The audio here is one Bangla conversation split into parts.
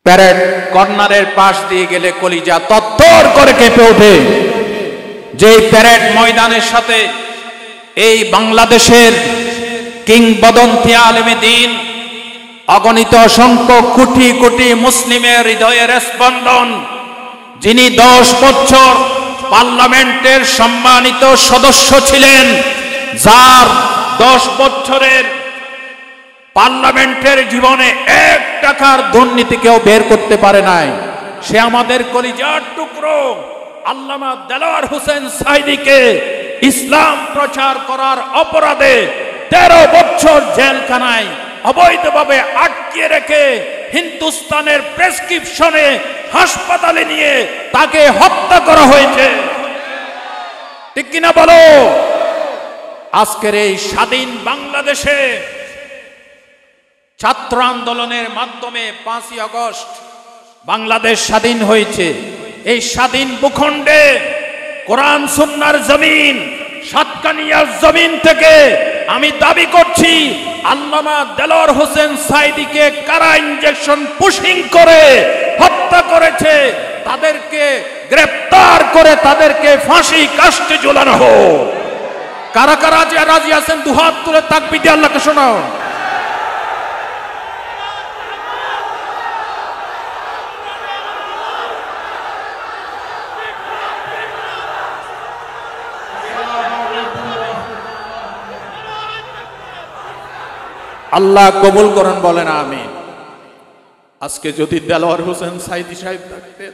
প্যারেড কর্নারের পাশ দিয়ে গেলে কলিজা তত্তর করে কেঁপে ওঠে। যে প্যারেড ময়দানের সাথে এই বাংলাদেশের কিংবদন্তি আলেমে দ্বীন, অগণিত অসংখ্য কোটি কোটি মুসলিমের হৃদয়ের স্পন্দন, যিনি 10 বছর পার্লামেন্টের সম্মানিত সদস্য ছিলেন, যার 10 বছরের পার্লামেন্টের জীবনে 1 টাকার দুর্নীতি কেউ বের করতে পারে নাই, সে আমাদের কলিজার টুকরো আল্লামা দেলোয়ার হোসেন সাঈদীকে ইসলাম প্রচার করার অপরাধে 13 বছর জেলখানায় অবৈধভাবে আটকে রেখে হিন্দুস্তানের প্রেসক্রিপশনে হাসপাতালে নিয়ে তাকে হত্যা করা হয়েছে। ঠিক কিনা বলো? আজকের এই স্বাধীন বাংলাদেশে ছাত্র আন্দোলনের মাধ্যমে 5ই আগস্ট বাংলাদেশ স্বাধীন হয়েছে। এই স্বাধীন ভূখণ্ডে কোরআন সুন্নাহর জমিন, সাতকানিয়ার জমিন থেকে আমি দাবি করছি, আল্লামা দেলোয়ার হোসেন সাঈদীকে কারা ইনজেকশন পুশিং করে হত্যা করেছে, তাদেরকে গ্রেফতার করে তাদেরকে ফাঁসি কাস্টে ঝুলানো হোক। কারা কারা যে রাজি আছেন দুহাত তুলে তাকবীর দিয়ে আল্লাহকে শোনাও। আল্লাহ কবুল করেন, বলেন আমিন। আজকে যদি দেলোয়ার হোসেন সাঈদী সাহেব থাকতেন,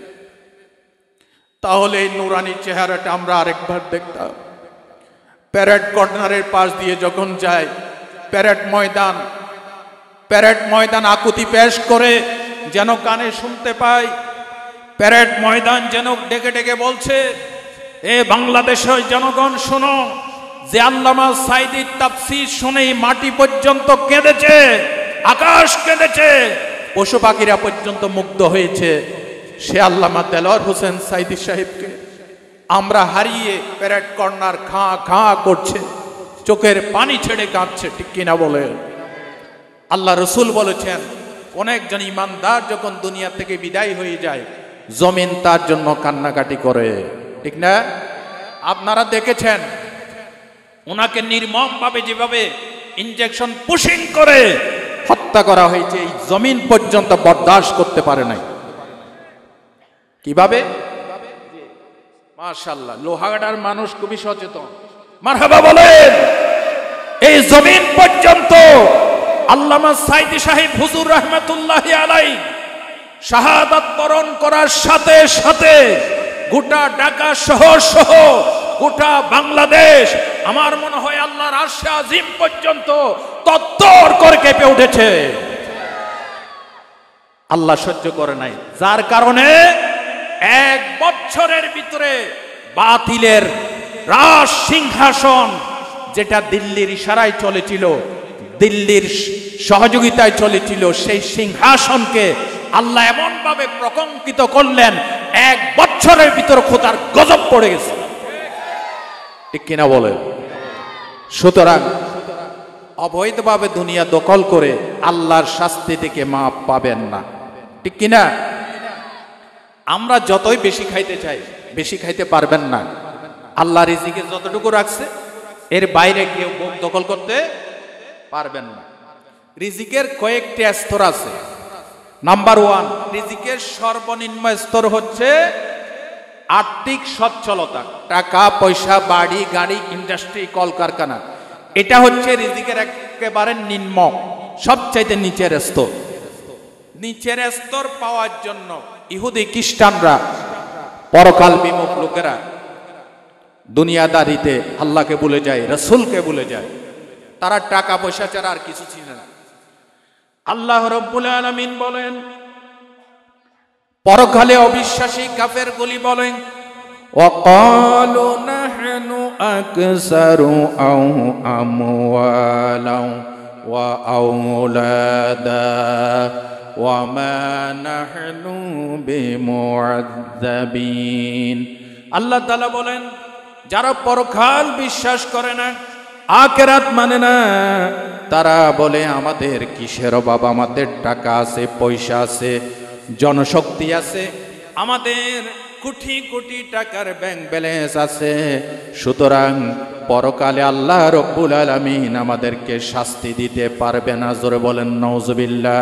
তাহলে এই নুরানি চেহারাটা আমরা আরেকবার দেখতাম। প্যারেড কর্নারের পাশ দিয়ে যখন যায়, প্যারেড ময়দান আকুতি পেশ করে যেন কানে শুনতে পাই। প্যারেড ময়দান যেন ডেকে ডেকে বলছে, এ বাংলাদেশের জনগণ শোনো, যে আল্লামা সাঈদীর তাফসীর শুনেই মাটি পর্যন্ত কেঁদেছে, আকাশ কেঁদেছে, পশু পাখিরা পর্যন্ত মুগ্ধ হয়েছে, সে আল্লামা দেলোয়ার হোসেন সাঈদী সাহেবকে আমরা হারিয়ে প্যারেড কর্নার খাঁ খাঁ করছে, চোখের পানি ছেড়ে কাঁদছে। ঠিক কিনা বলে? আল্লাহ রসুল বলেছেন, কোন একজন ইমানদার যখন দুনিয়া থেকে বিদায় হয়ে যায়, জমিন তার জন্য কান্নাকাটি করে। ঠিক না? আপনারা দেখেছেন ওনাকে নির্মমভাবে যেভাবে ইনজেকশন পুশিং করে হত্যা করা হয়েছে, এই জমিন পর্যন্ত বরদাস্ত করতে পারে নাই। কিভাবে? মাশাআল্লাহ, লোহাগাড়ার মানুষ খুবই সচেতন। মারহাবা বলেন। এই জমিন পর্যন্ত আল্লামা সাঈদী সাহেব হুজুর রাহমাতুল্লাহি আলাইহি শাহাদাত বরণ করার সাথে সাথে গোটা ঢাকা শহর সহ গোটা বাংলাদেশ, আমার মনে হয় আল্লাহর আরশে আজিম পর্যন্ত তত্তর করে কেঁপে উঠেছে। আল্লাহ সহ্য করে নাই, যার কারণে 1 বছরের ভিতরে বাতিলের রাজ সিংহাসন, যেটা দিল্লির ইশারায় চলেছিল, দিল্লির সহযোগিতায় চলেছিল, সেই সিংহাসনকে আল্লাহ এমন ভাবে প্রকম্পিত করলেন, 1 বছরের ভিতরে খোদার গজব পড়ে গেছে। ঠিক কিনা বলে? সুতরাং অবৈধভাবে দুনিয়া দখল করে আল্লাহর শাস্তি থেকে মাপ পাবেন না। ঠিক কিনা? আমরা যতই বেশি খাইতে চাই, বেশি খাইতে পারবেন না। আল্লাহ রিজিকে যতটুকু রাখছে, এর বাইরে কেউ ভোগ দখল করতে পারবেন না। রিজিকের কয়েকটি স্তর আছে। নাম্বার 1, রিজিকের সর্বনিম্ন স্তর হচ্ছে আর্থিক সচ্ছলতা, টাকা পয়সা, বাড়ি গাড়ি, ইন্ডাস্ট্রি, কলকারখানা। এটা হচ্ছে রিজিকের একেবারে নিম্ন, সবচাইতে নিচের স্তর। নিচের স্তর পাওয়ার জন্য ইহুদি খ্রিস্টানরা, পরকাল বিমুখ লোকেরা দুনিয়াদারিতে আল্লাহকে ভুলে যায়, রাসূলকে ভুলে যায়। তারা টাকা পয়সা ছাড়া আর কিছু ছিল না। আল্লাহ রাব্বুল আলামিন বলেন, পরকালে অবিশ্বাসী কাফেরগুলি বলেন, ওয়াকালু নাহনু আকসারু আও আমওয়ালাও ওয়া আওলাদা ওয়া মা নাহনু বিমুআযযাবিন। আল্লাহ তাআলা বলেন, যারা পরকাল বিশ্বাস করে না, আখিরাত মানে না, তারা বলে আমাদের কিসের অভাব, আমাদের টাকা আছে, পয়সা আছে, জনশক্তি আছে, আমাদের কোটি কোটি টাকার ব্যাংক ব্যালেন্স আছে। সুতরাং পরকালে আল্লাহ রব্বুল আলামিন আমাদেরকে শাস্তি দিতে পারবে না। জোরে বলেন নাউজুবিল্লাহ।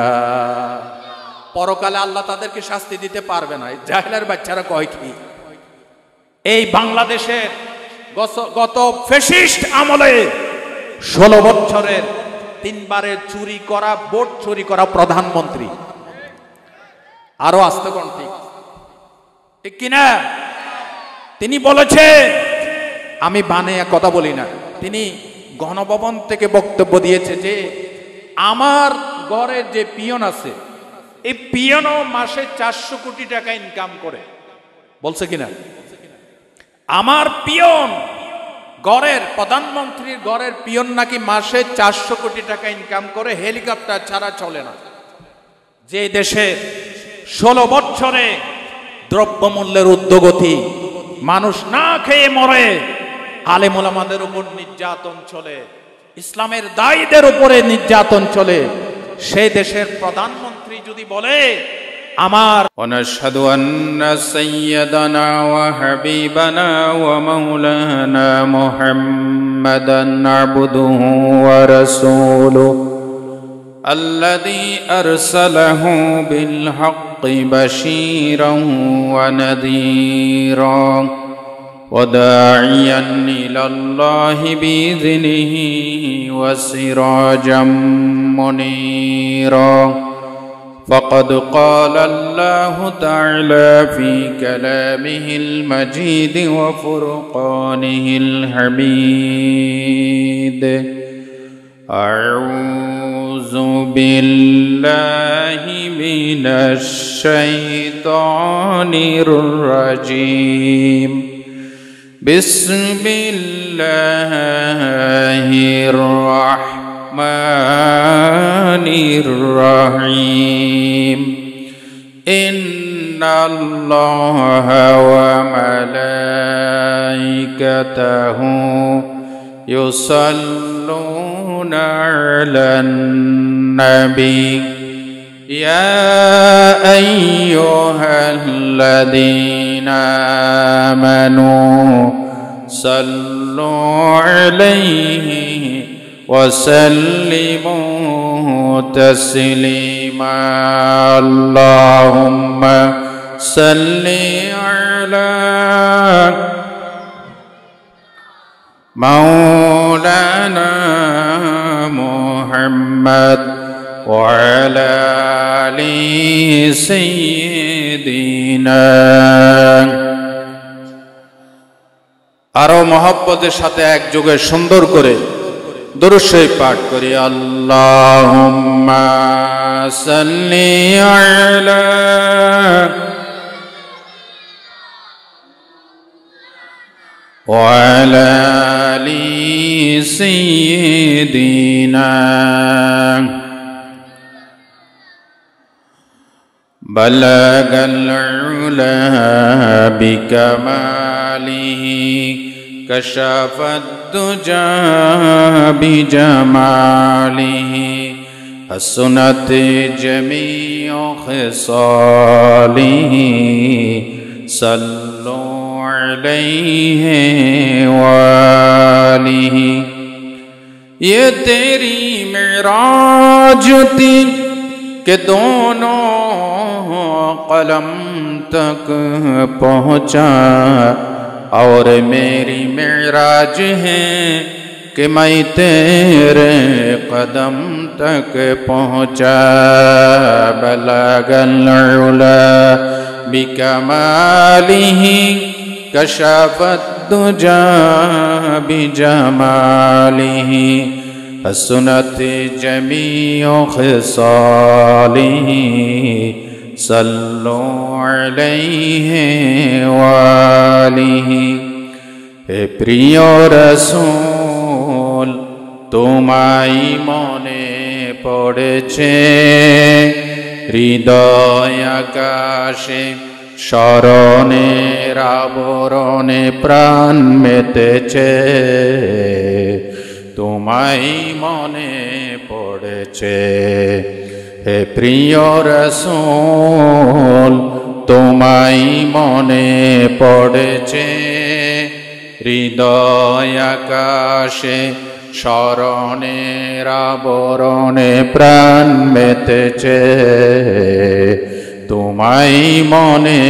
পরকালে আল্লাহ তাদেরকে শাস্তি দিতে পারবে না। জাহেলের বাচ্চারা কয় কি? এই বাংলাদেশের গত ফ্যাসিস্ট আমলে 16 বছরের 3 বারের চুরি করা, ভোট চুরি করা প্রধানমন্ত্রী, আরো আসতে কোন ঠিক ঠিক কিনা? তিনি বলেছে, আমি বানিয়ে কথা বলি না, তিনি গণভবন থেকে বক্তব্য দিয়েছে যে আমার ঘরের যে পিয়ন আছে, এই পিয়নও মাসে 400 কোটি টাকা ইনকাম করে। বলছে কিনা? আমার পিয়ন ঘরের, প্রধানমন্ত্রীর ঘরের পিয়ন নাকি মাসে 400 কোটি টাকা ইনকাম করে, হেলিকপ্টার ছাড়া চলে না। যে দেশে 16 বছরে দ্রব্যমূল্যের ঊর্ধ্বগতি, মানুষ না খেয়ে মরে, আলেম ওলামাদের উপর নির্যাতন চলে, ইসলামের দায়ীদের উপরে নির্যাতন চলে, সেই দেশের প্রধানমন্ত্রী যদি বলে আমার ونشهد أن سيدنا وحبيبنا ومولانا محمدا عبده ورسوله الذي أرسله بالحق بشيرا ونذيرا وداعيا إلى الله بإذنه وسراجا منيرا فقد قال الله تعالى في كلامه المجيد وفرقانه الحميد أعوذ بالله من الشيطان الرجيم بسم الله الرحمن الرحيم إن الله وملائكته يصلون على النبي يا أيها الذين آمنوا صلوا عليه وسلموا تسليما اللهم صل على مولانا محمد وعلى آل سيدنا আরো মহব্বতের সাথে একযোগে সুন্দর করে দুরূদ শরীফ পাঠ করি। আল্লাহুম্মা সাল্লি আলা ওয়া আলা আলি সাইয়্যিদিনা বালাগাল উলা বিকামালিহি كشف الدجى بجماله حسنت جميع خصاله صلوا عليه وآله ये तेरी मेराज थी कि दोनों कलम तक पहुँचा और मेरी मेराज है कि मैं तेरे कदम तक पहुँचा बलगल उला बिकमालिही कशफत दुजा बिजमालिही हसनत जमीउ खिसालिही सल्लु अलैहि वालिहि। हे प्रिय रसूल তোমায় মনে পড়েছে হৃদয় আকাশে স্মরণের আবরণে প্রাণ মেতেছে তোমায় মনে পড়েছে হে প্রিয় রাসূল তোমায় মনে পড়েছে, হৃদয় আকাশে স্মরণের আবরণে প্রাণ মেতেছে, তোমায় মনে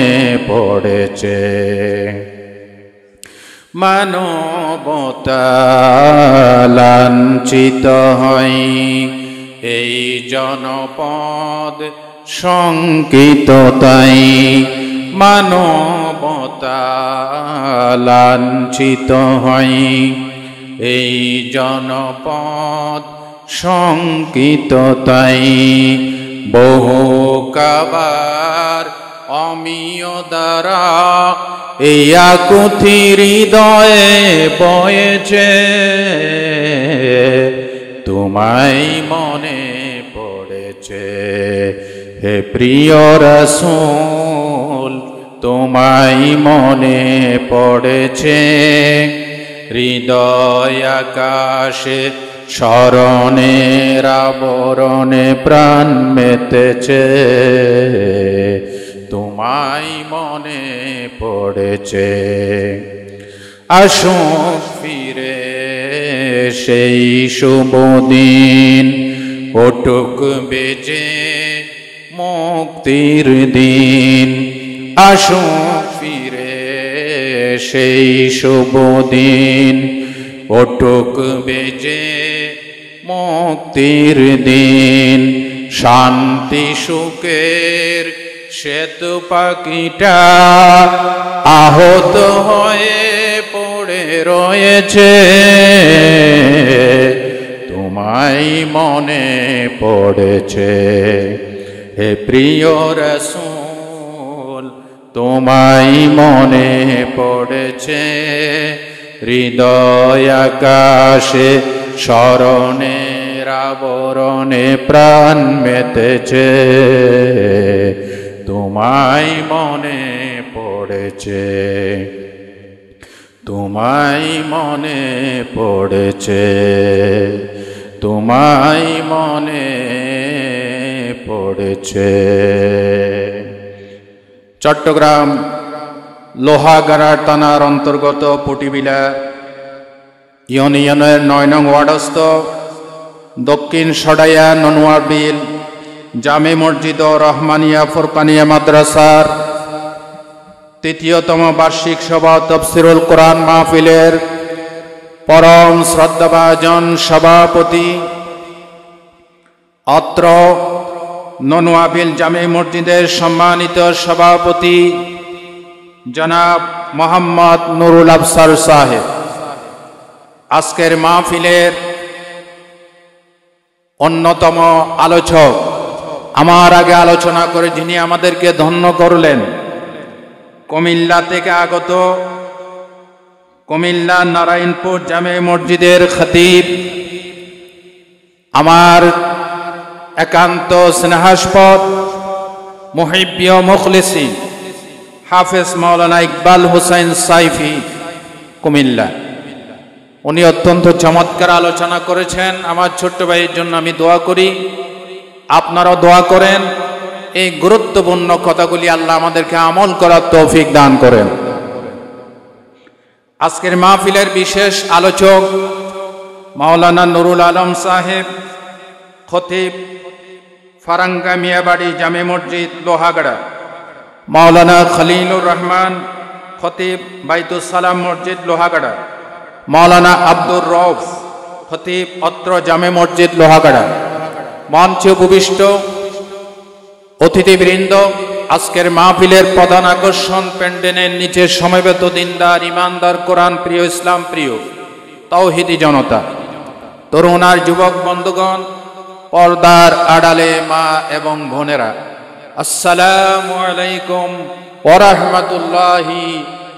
পড়েছে। মানবতা লাঞ্ছিত হয় এই জনপদ শঙ্কিত তাই, মানবতা লাঞ্ছিত হয় এই জনপদ শঙ্কিত তাই, বহু কাবার অমিয় দ্বারা এই আকুতি হৃদয়ে বয়েছে, তোমায় মনে পড়েছে। হে প্রিয় রাসূল তোমায় মনে পড়েছে, হৃদয় আকাশে স্মরণের আবরণে প্রাণ মেতেছে, তোমায় মনে পড়েছে। আসুন ফিরে সেই শুভ দিন, ওটুক বেজে মুক্তির দিন। আসুন ফিরে সেই শুভ দিন, ওটুক বেজে মুক্তির দিন। শান্তি সুখের সেতু পাখিটা আহত হয়ে পড়ে রয়েছে, তোমায় মনে পড়েছে। হে প্রিয় রাসূল তোমায় মনে পড়েছে, হৃদয় আকাশে স্মরণের আবরণে প্রাণ মেতেছে, তোমায় মনে পড়েছে, তোমায় মনে পড়েছে, তোমায় মনে পড়েছে। চট্টগ্রাম লোহাগাড়া থানার অন্তর্গত পুটিবিলা ইউনিয়নের ৯ নং ওয়ার্ডস্থ দক্ষিণ সডাইয়া ননুয়ার বিল জামে মসজিদ ও রহমানিয়া ফুরকানিয়া মাদ্রাসার ৩য়তম বার্ষিক সভা তাফসীরুল কোরআন মাহফিলের পরম শ্রদ্ধাভাজন সভাপতি, অত্র ননুয়াবিল জামে মসজিদের সম্মানিত সভাপতি জনাব মোহাম্মদ নুরুল আফসার সাহেব, আজকের মাহফিলের অন্যতম আলোচক, আমার আগে আলোচনা করে যিনি আমাদেরকে ধন্য করলেন, কুমিল্লা থেকে আগত কুমিল্লা নারায়ণপুর জামে মসজিদের খতিব, আমার একান্ত স্নেহাস্পদ মুহিব্বি ও মুখলিসিন হাফেজ মাওলানা ইকবাল হোসেন সাইফি কুমিল্লা। উনি অত্যন্ত চমৎকার আলোচনা করেছেন। আমার ছোট্ট ভাইয়ের জন্য আমি দোয়া করি, আপনারাও দোয়া করেন। এই গুরুত্বপূর্ণ কথাগুলি আল্লাহ আমাদেরকে আমল করার তৌফিক দান করেন। আজকের মাহফিলের বিশেষ আলোচক মাওলানা নুরুল আলম সাহেব, খতিব ফারাঙ্গা মিয়াবাড়ি জামে মসজিদ লোহাগাড়া, মাওলানা খলিলুর রহমান, খতিব বাইতুস সালাম মসজিদ লোহাগাড়া, মাওলানা আব্দুর রউফ, খতিব অত্র জামে মসজিদ লোহাগাড়া, মঞ্চে উপবিষ্ট অতিথিবৃন্দ, আজকের মাহফিলের প্রধান আকর্ষণ প্যান্ডেলের নিচে সমবেত দিনদার ইমানদার কোরআন প্রিয় ইসলাম প্রিয় তাওহীদি জনতা, তরুণ আর যুবক বন্ধুগণ, পর্দার আড়ালে মা এবং বোনেরা, আসসালামু আলাইকুম ওয়া রাহমাতুল্লাহি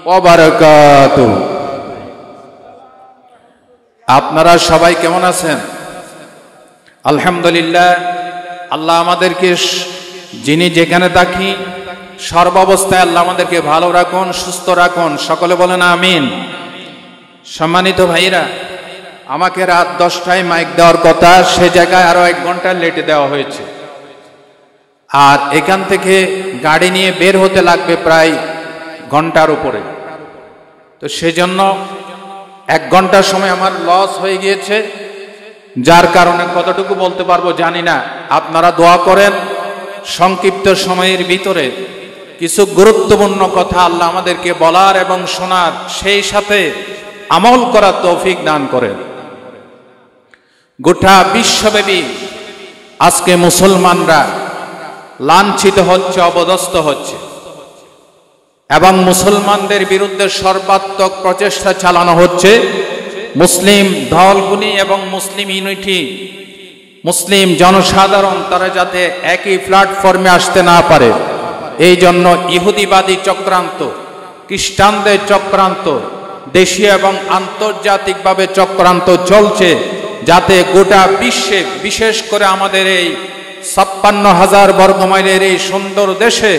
ওয়া বারাকাতুহু। আপনারা সবাই কেমন আছেন? আলহামদুলিল্লাহ। আল্লাহ আমাদেরকে যিনি যেখানে থাকি সর্বাবস্থায় আল্লাহ আমাদেরকে ভালো রাখুন, সুস্থ রাখুন, সকলে বলেন আমিন। সম্মানিত ভাইরা, আমাকে রাত 10টায় মাইক দেওয়ার কথা, সে জায়গায় আরো 1 ঘন্টা লেটে দেওয়া হয়েছে। আর এখান থেকে গাড়ি নিয়ে বের হতে লাগবে প্রায় ঘন্টার উপরে। তো সেজন্য 1 ঘন্টার সময় আমার লস হয়ে গিয়েছে, যার কারণে কতটুকু বলতে পারবো জানি না। আপনারা দোয়া করেন সংক্ষিপ্ত সময়ের ভিতরে কিছু গুরুত্বপূর্ণ কথা আল্লাহ আমাদেরকে বলার এবং শোনার, সেই সাথে আমল করার তৌফিক দান করেন। গোটা বিশ্বব্যাপী আজকে মুসলমানরা লাঞ্ছিত হচ্ছে, অপদস্থ হচ্ছে, এবং মুসলমানদের বিরুদ্ধে সর্বাত্মক প্রচেষ্টা চালানো হচ্ছে। মুসলিম দলগুলি এবং মুসলিম ইউনিটি, মুসলিম জনসাধারণ তারা যাতে একই প্ল্যাটফর্মে আসতে না পারে, এই জন্য ইহুদিবাদী চক্রান্ত, খ্রিস্টানদের চক্রান্ত, দেশীয় এবং আন্তর্জাতিকভাবে চক্রান্ত চলছে, যাতে গোটা বিশ্বে, বিশেষ করে আমাদের এই 56,000 বর্গমাইলের এই সুন্দর দেশে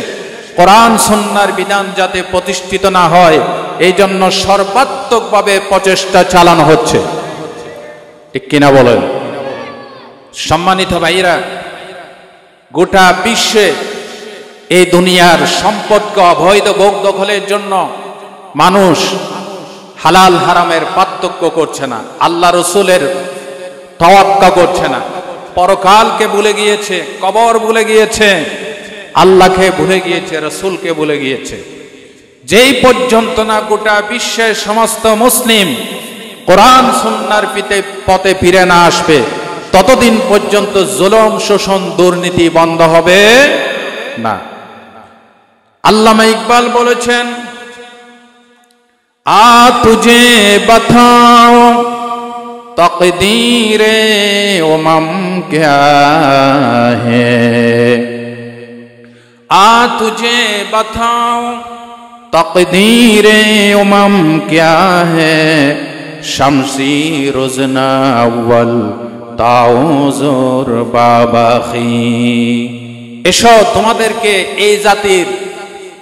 কোরআন সুন্নাহর বিধান যাতে প্রতিষ্ঠিত না হয়, এই জন্য সর্বাত্মকভাবে প্রচেষ্টা চালানো হচ্ছে। ঠিক কিনা বলেন? সম্মানিত ভাইরা, গোটা বিশ্বে এই দুনিয়ার সম্পদকে অবৈধ ভোগ দখলের জন্য মানুষ হালাল হারামের পার্থক্য করছে না, আল্লাহ রসুলের তাওয়াক্কা করছে না, পরকালকে ভুলে গিয়েছে, কবর ভুলে গিয়েছে, আল্লাহকে ভুলে গিয়েছে, রসুলকে ভুলে গিয়েছে। যেই পর্যন্ত না গোটা বিশ্বের সমস্ত মুসলিম কোরআন সুন্নাহর পথে ফিরে না আসবে, ততদিন পর্যন্ত জুলুম, শোষণ, দুর্নীতি বন্ধ হবে না। আল্লামা ইকবাল বলেছেন, আ তুঝে বাতাও তকদীরে উমম ক্যা হ্যায়, आ तुझे बताओ तकदीरे उमम क्या है, शमसी रुजना अव्वल ताउजुर बाबाखी। এসো তোমাদেরকে এই জাতির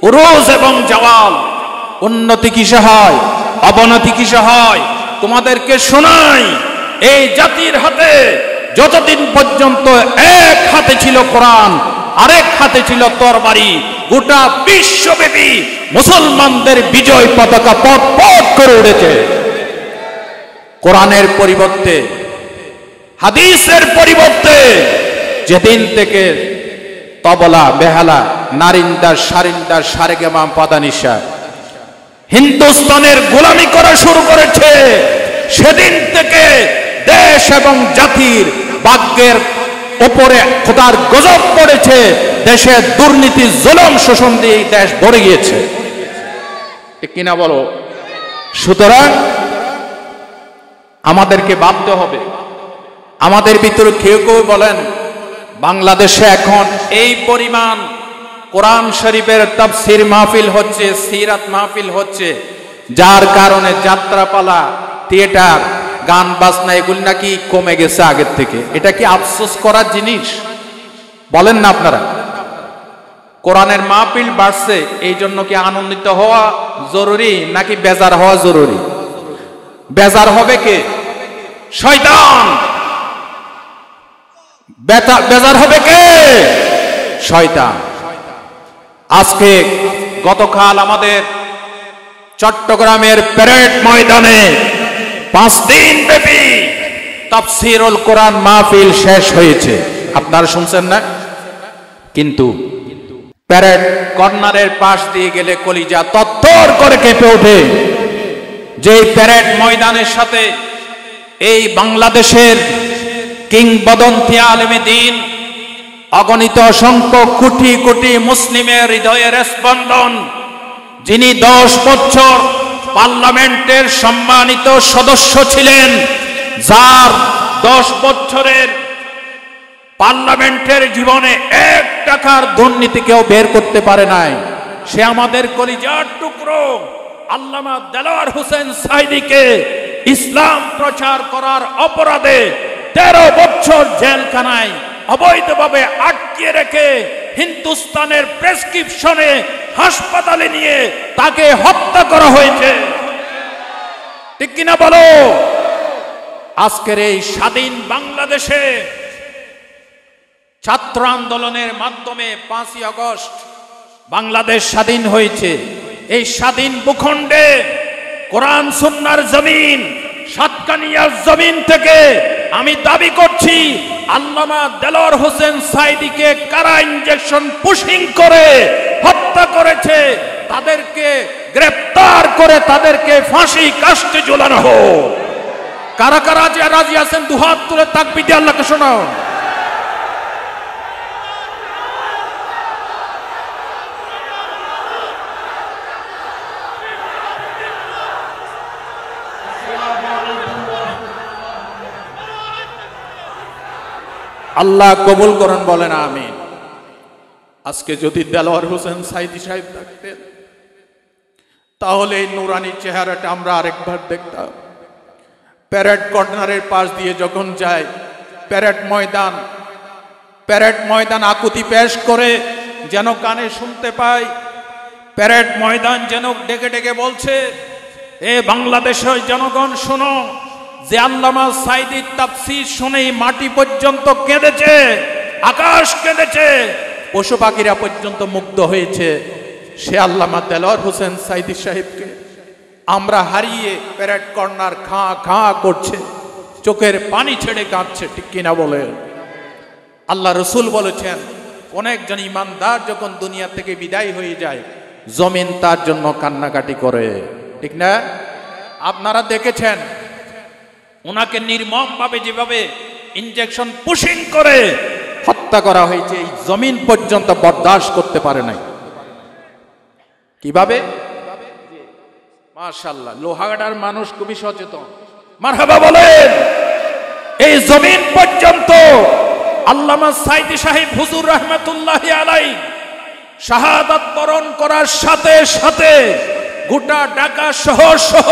উরুজ এবং জাওয়াল, উন্নতি কিসে হয়, অবনতি কিসে হয়, তোমাদেরকে শোনাই। এই জাতির হাতে যতদিন পর্যন্ত এক হাতে ছিল কোরআন, আরেক হাতে ছিল তরবারি, গোটা বিশ্বব্যাপী মুসলমানদের বিজয় পতাকা পথ পথ করে উঠেছে। কোরআনের পরিবর্তে, হাদিসের পরিবর্তে যেদিন থেকে তবলা, বেহালা, নারিন্দা, সারিন্দা, সারেগামা, পাদানিসা হিন্দুস্তানের গোলামি করা শুরু করেছে, সেদিন থেকে দেশ এবং জাতির ভাগ্যের উপরে খোদার গজব পড়েছে। দেশে দুর্নীতি, জুলুম, শোষণ দিয়ে দেশ ভরে গিয়েছে। ঠিক কিনা বলো? সুতরাং আমাদেরকে ভাবতে হবে। আমাদের ভিতরে কেউ কেউ বলেন বাংলাদেশে এখন এই পরিমাণ কোরআন শরীফের তাফসীর মাহফিল হচ্ছে, সিরাত মাহফিল হচ্ছে, যার কারণে যাত্রাপালা, থিয়েটার, গান বাজনা এগুলি নাকি কমে গেছে আগের থেকে। এটা কি আফসোস করার জিনিস? বলেন না আপনারা? কোরআনের মাহফিল বাড়ছে, এই জন্য কি আনন্দিত হওয়া জরুরি নাকি বেজার হওয়া জরুরি? বেজার হবে কে? শয়তান। বেজার হবে কে? শয়তান। আজকে গতকাল আমাদের চট্টগ্রামের প্যারেড ময়দানে 5 দিন ব্যাপী তাফসীরুল কোরআন মাহফিল শেষ হয়েছে। আপনারা শুনছেন না? কিন্তু প্যারেড কর্নারের পাশ দিয়ে গেলে কলিজা তত্তর করে কেঁপে ওঠে। যে প্যারেড ময়দানের সাথে এই বাংলাদেশের কিংবদন্তি আলেমে দ্বীন, অগণিত অসংখ্য কোটি কোটি মুসলিমের হৃদয়ের স্পন্দন, যিনি 10 বছর পার্লামেন্টের সম্মানিত সদস্য ছিলেন, যার 10 বছরের পার্লামেন্টের জীবনে 1 টাকার দুর্নীতি কেউ বের করতে পারে নাই, সে আমাদের কলিজার টুকরো আল্লামা দেলোয়ার হোসেন সাঈদীকে ইসলাম প্রচার করার অপরাধে 13 বছর জেলখানায় অবৈধভাবে আটকে রেখে হিন্দুস্তানের প্রেসক্রিপশনে হাসপাতালে নিয়ে তাকে হত্যা করা হয়েছে। ঠিক কিনা বলো? আজকের এই স্বাধীন বাংলাদেশে ছাত্র আন্দোলনের মাধ্যমে 5ই আগস্ট বাংলাদেশ স্বাধীন হয়েছে। এই স্বাধীন ভূখণ্ডে কোরআন সুন্নাহর জমিন, সাতকানিয়ার জমিন থেকে আমি দাবি করছি, আল্লামা দেলোয়ার হোসেন সাঈদীকে কারা ইনজেকশন পুশিং করে হত্যা করেছে, তাদেরকে গ্রেফতার করে তাদেরকে ফাঁসি কাস্টে ঝোলানো হোক। কারা কারা যে রাজি আছেন দুহাত তুলে তাকবীর দিয়ে আল্লাহকে শোনাও। আল্লাহ কবুল করেন, বলেন আমিন। আজকে যদি দেলোয়ার হোসেন সাঈদী সাহেব থাকতেন তাহলে এই নুরানি চেহারাটা আমরা আরেকবার দেখতাম। প্যারেড কর্নারের পাশ দিয়ে যখন যায়, প্যারেড ময়দান আকুতি পেশ করে যেন কানে শুনতে পাই, প্যারেড ময়দান যেন ডেকে ডেকে বলছে, এ বাংলাদেশের জনগণ শোনো, যে আল্লামা সাঈদীর তাফসীর শুনেই মাটি পর্যন্ত কেঁদেছে, আকাশ কেঁদেছে, পশু পাখিরা পর্যন্ত মুগ্ধ হয়েছে, সে আল্লামা দেলোয়ার হোসেন সাঈদী সাহেবকে আমরা হারিয়ে প্যারেড কর্নার খাঁ খাঁ করছে, চোখের পানি ছেড়ে কাঁদছে, ঠিক কিনা বলে? আল্লাহ রসুল বলেছেন, কোন একজন ইমানদার যখন দুনিয়া থেকে বিদায় হয়ে যায়, জমিন তার জন্য কান্নাকাটি করে, ঠিক না? আপনারা দেখেছেন ওনাকে নির্মমভাবে যেভাবে ইনজেকশন পুশিং করে হত্যা করা হয়েছে, এই জমিন পর্যন্ত বরদাস্ত করতে পারে নাই। কিভাবে? মাশাআল্লাহ, লোহাগাড়ার মানুষ খুবই সচেতন, মারহাবা বলেন। এই জমিন পর্যন্ত আল্লামা সাঈদী সাহেব হুজুর রাহমাতুল্লাহি আলাইহি শাহাদাত বরণ করার সাথে সাথে গোটা ঢাকা শহর সহ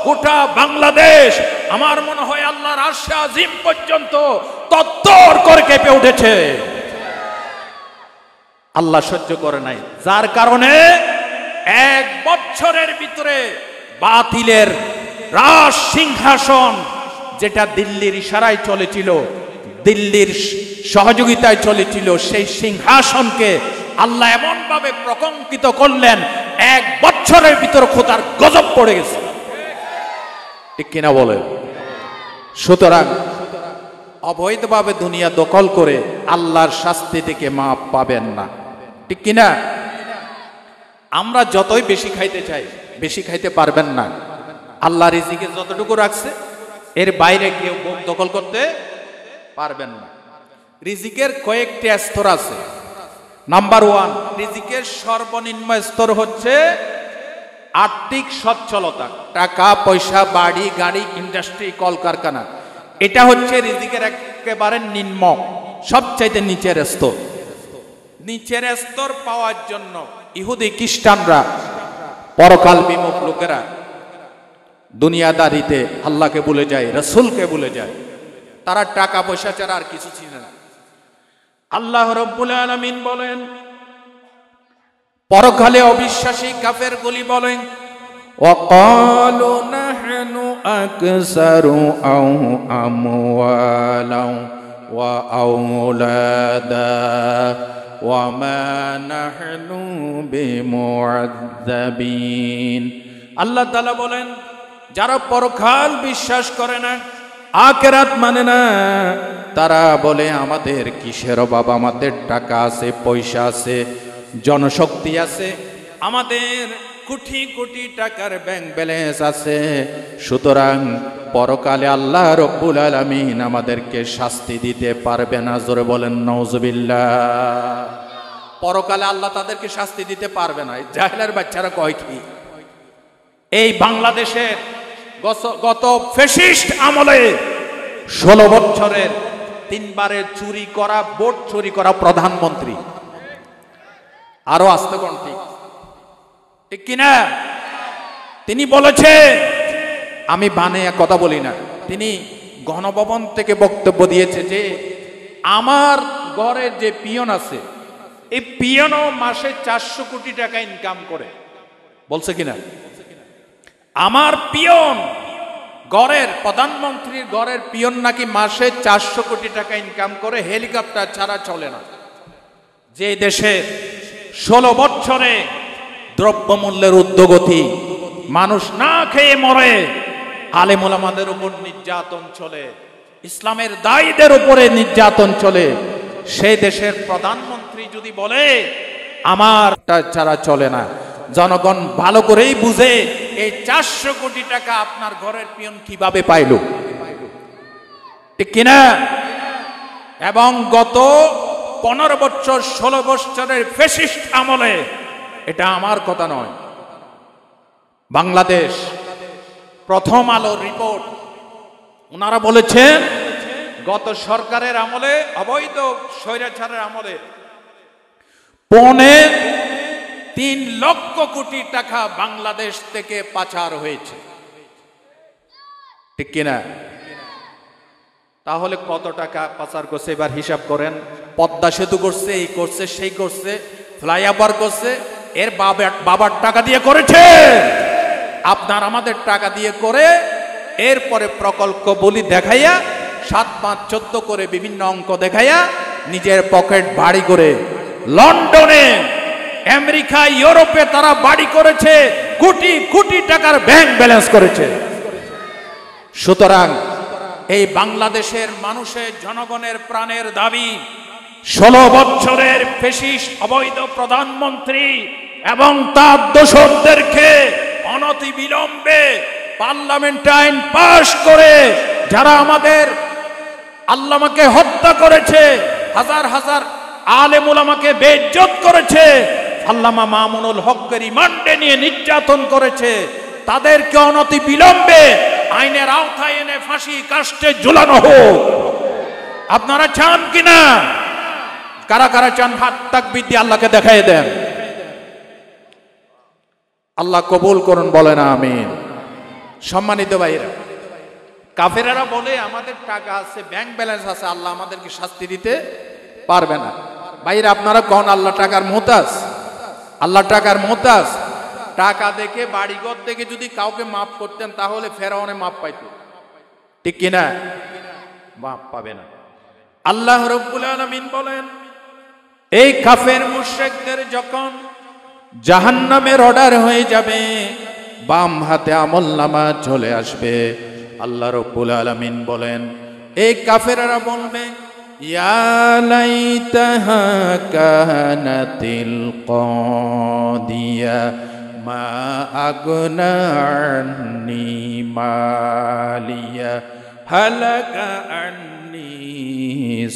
গোটা বাংলাদেশ, আমার মনে হয় আল্লাহর আরশে আজিম পর্যন্ত তত্তর করে কেঁপে উঠেছে। আল্লাহ সহ্য করে নাই, যার কারণে 1 বছরের ভিতরে বাতিলের রাজ সিংহাসন, যেটা দিল্লির ইশারায় চলেছিল, দিল্লির সহযোগিতায় চলেছিল, সেই সিংহাসনকে আল্লাহ এমন ভাবে প্রকম্পিত করলেন, 1 বছরের ভিতর খোদার গজব পড়ে গেছে, ঠিক কিনা বলে? সুতরাং অবৈধভাবে দুনিয়া দখল করে আল্লাহর শাস্তি থেকে মাপ পাবেন না, ঠিক কিনা? আমরা যতই বেশি খাইতে চাই, বেশি খাইতে পারবেন না। আল্লাহ রিজিকে যতটুকু রাখছে এর বাইরে কেউ ভোগ দখল করতে পারবেন না। রিজিকের কয়েকটি স্তর আছে। নাম্বার 1, রিজিকের সর্বনিম্ন স্তর হচ্ছে আর্থিক সচ্ছলতা, টাকা পয়সা, বাড়ি গাড়ি, ইন্ডাস্ট্রি, কলকারখানা, এটা হচ্ছে রিজিকের একেবারে নিম্ন, সবচাইতে নিচের স্তর। নিচের স্তর পাওয়ার জন্য ইহুদি খ্রিস্টানরা, পরকাল বিমুখ লোকেরা দুনিয়াদারিতে আল্লাহকে ভুলে যায়, রাসূলকে ভুলে যায়, তারা টাকা পয়সা ছাড়া আর কিছু চিনে না। আল্লাহ রাব্বুল আলামিন বলেন, পরকালে অবিশ্বাসী কাফেরগুলি বলেন, ওয়াকালু নাহনু আকসারু আও আমওয়ালাও ওয়া আওলাদা ওয়া মা নাহনু বিমুআযযাবিন। আল্লাহ তাআলা বলেন, যারা পরকাল বিশ্বাস করে না, আখিরাত মানে না, তারা বলে আমাদের কিসের অভাব, আমাদের টাকা আছে, পয়সা আছে, জনশক্তি আছে, আমাদের কোটি কোটি টাকার ব্যাংক ব্যালেন্স আছে, সুতরাং পরকালে আল্লাহ রব্বুল আলামিন আমাদেরকে শাস্তি দিতে পারবে না। জোরে বলেন নাউজুবিল্লাহ। পরকালে আল্লাহ তাদেরকে শাস্তি দিতে পারবে না। জাহেলের বাচ্চারা কয় কি? এই বাংলাদেশের গত ফ্যাসিস্ট আমলে 16 বছরের 3 বারের চুরি করা, ভোট চুরি করা প্রধানমন্ত্রী, আরো আসতে কোন ঠিক কিনা? তিনি বলেছে, আমি বানিয়ে কথা বলি না, তিনি গণভবন থেকে বক্তব্য দিয়েছে যে আমার ঘরের যে পিয়ন আছে, এই পিয়নও মাসে 400 কোটি টাকা ইনকাম করে। বলছে কিনা? আমার পিয়ন গড়ের প্রধানমন্ত্রীর গড়ের পিয়ন নাকি মাসে 400 কোটি টাকা ইনকাম করে, হেলিকপ্টার ছাড়া চলে না। যে দেশে 16 বছরে দ্রব্যমূল্যের ঊর্ধ্বগতি, মানুষ না খেয়ে মরে, আলেম ওলামাদের উপর নির্যাতন চলে, ইসলামের দায়ীদের উপরে নির্যাতন চলে, সেই দেশের প্রধানমন্ত্রী যদি বলে আমার ছাড়া চলে না, জনগণ ভালো করেই বুঝে এই 400 কোটি টাকা আপনার ঘরের পিয়ন কিভাবে পাইল, ঠিক কিনা? এবং গত 15 বছর 16 বছরের ফ্যাসিস্ট আমলে, এটা আমার কথা নয়, বাংলাদেশ প্রথম আলোর রিপোর্ট, ওনারা বলেছেন গত সরকারের আমলে, অবৈধ স্বৈরাচারের আমলে 3.5 লক্ষ কোটি টাকা বাংলাদেশ থেকে পাচার হয়েছে, ঠিক কিনা? তাহলে কত টাকা পাচার করছে এবার হিসাব করেন। পদ্মা সেতু করছে, এই করছে, সেই করছে, ফ্লাইওভার করছে, এর বাবার টাকা দিয়ে করেছে, আপনার আমাদের টাকা দিয়ে করে, এরপরে প্রকল্প বলি দেখাইয়া 7, 5, 14 করে বিভিন্ন অঙ্ক দেখাইয়া নিজের পকেট ভারী করে লন্ডনে, আমেরিকা, ইউরোপে তারা বাড়ি করেছে, কোটি কোটি টাকার ব্যাংক ব্যালেন্স করেছে। সুতরাং এই বাংলাদেশের মানুষের জনগণের প্রাণের দাবি 16 বছরের ফ্যাসিস্ট অবৈধ প্রধানমন্ত্রী এবং তার দোসরদেরকে অনতিবিলম্বে পার্লামেন্ট আইন পাশ করে, যারা আমাদের আল্লামাকে হত্যা করেছে, হাজার হাজার আলেম ওলামাকে বেইজ্জত করেছে, আল্লামা মামুনুল হককে রিমান্ডে নিয়ে নির্যাতন করেছে, তাদেরকে অনতিবিলম্বে আইনের আওতায় এনে ফাঁসি কাস্টে ঝুলানো হোক। আপনারা চান কিনা? কারা কারা চান হাত তাকবীর দিয়ে আল্লাহকে দেখাই দেন। আল্লাহ কবুল করুন, বলেন আমিন। সম্মানিত ভাইরা, কাফেরেরা বলে আমাদের টাকা আছে, ব্যাংক ব্যালেন্স আছে, আল্লাহ আমাদেরকে শাস্তি দিতে পারবে না। ভাইরা আপনারা কোন আল্লাহ টাকার মুহতাজ? আল্লাহ টাকার মুহতাজ? টাকা দেখে, বাড়িঘর দেখে যদি কাউকে মাফ করতেন তাহলে ফেরাউনে মাফ পাইত, ঠিক কিনা? মাফ পাবে না। আল্লাহ রাব্বুল আলামিন বলেন, এই কাফের মুশরিকদের যখন জাহান্নামের অর্ডার হয়ে যাবে, বাম হাতে আমলনামা চলে আসবে, আল্লাহ রাব্বুল আলামিন বলেন, এই কাফেররা বলবে, ইয়া লাইতাহা কানাতিল কাদিয়া মা আগনা আন্নি মালিয়া হালাকা আন্নি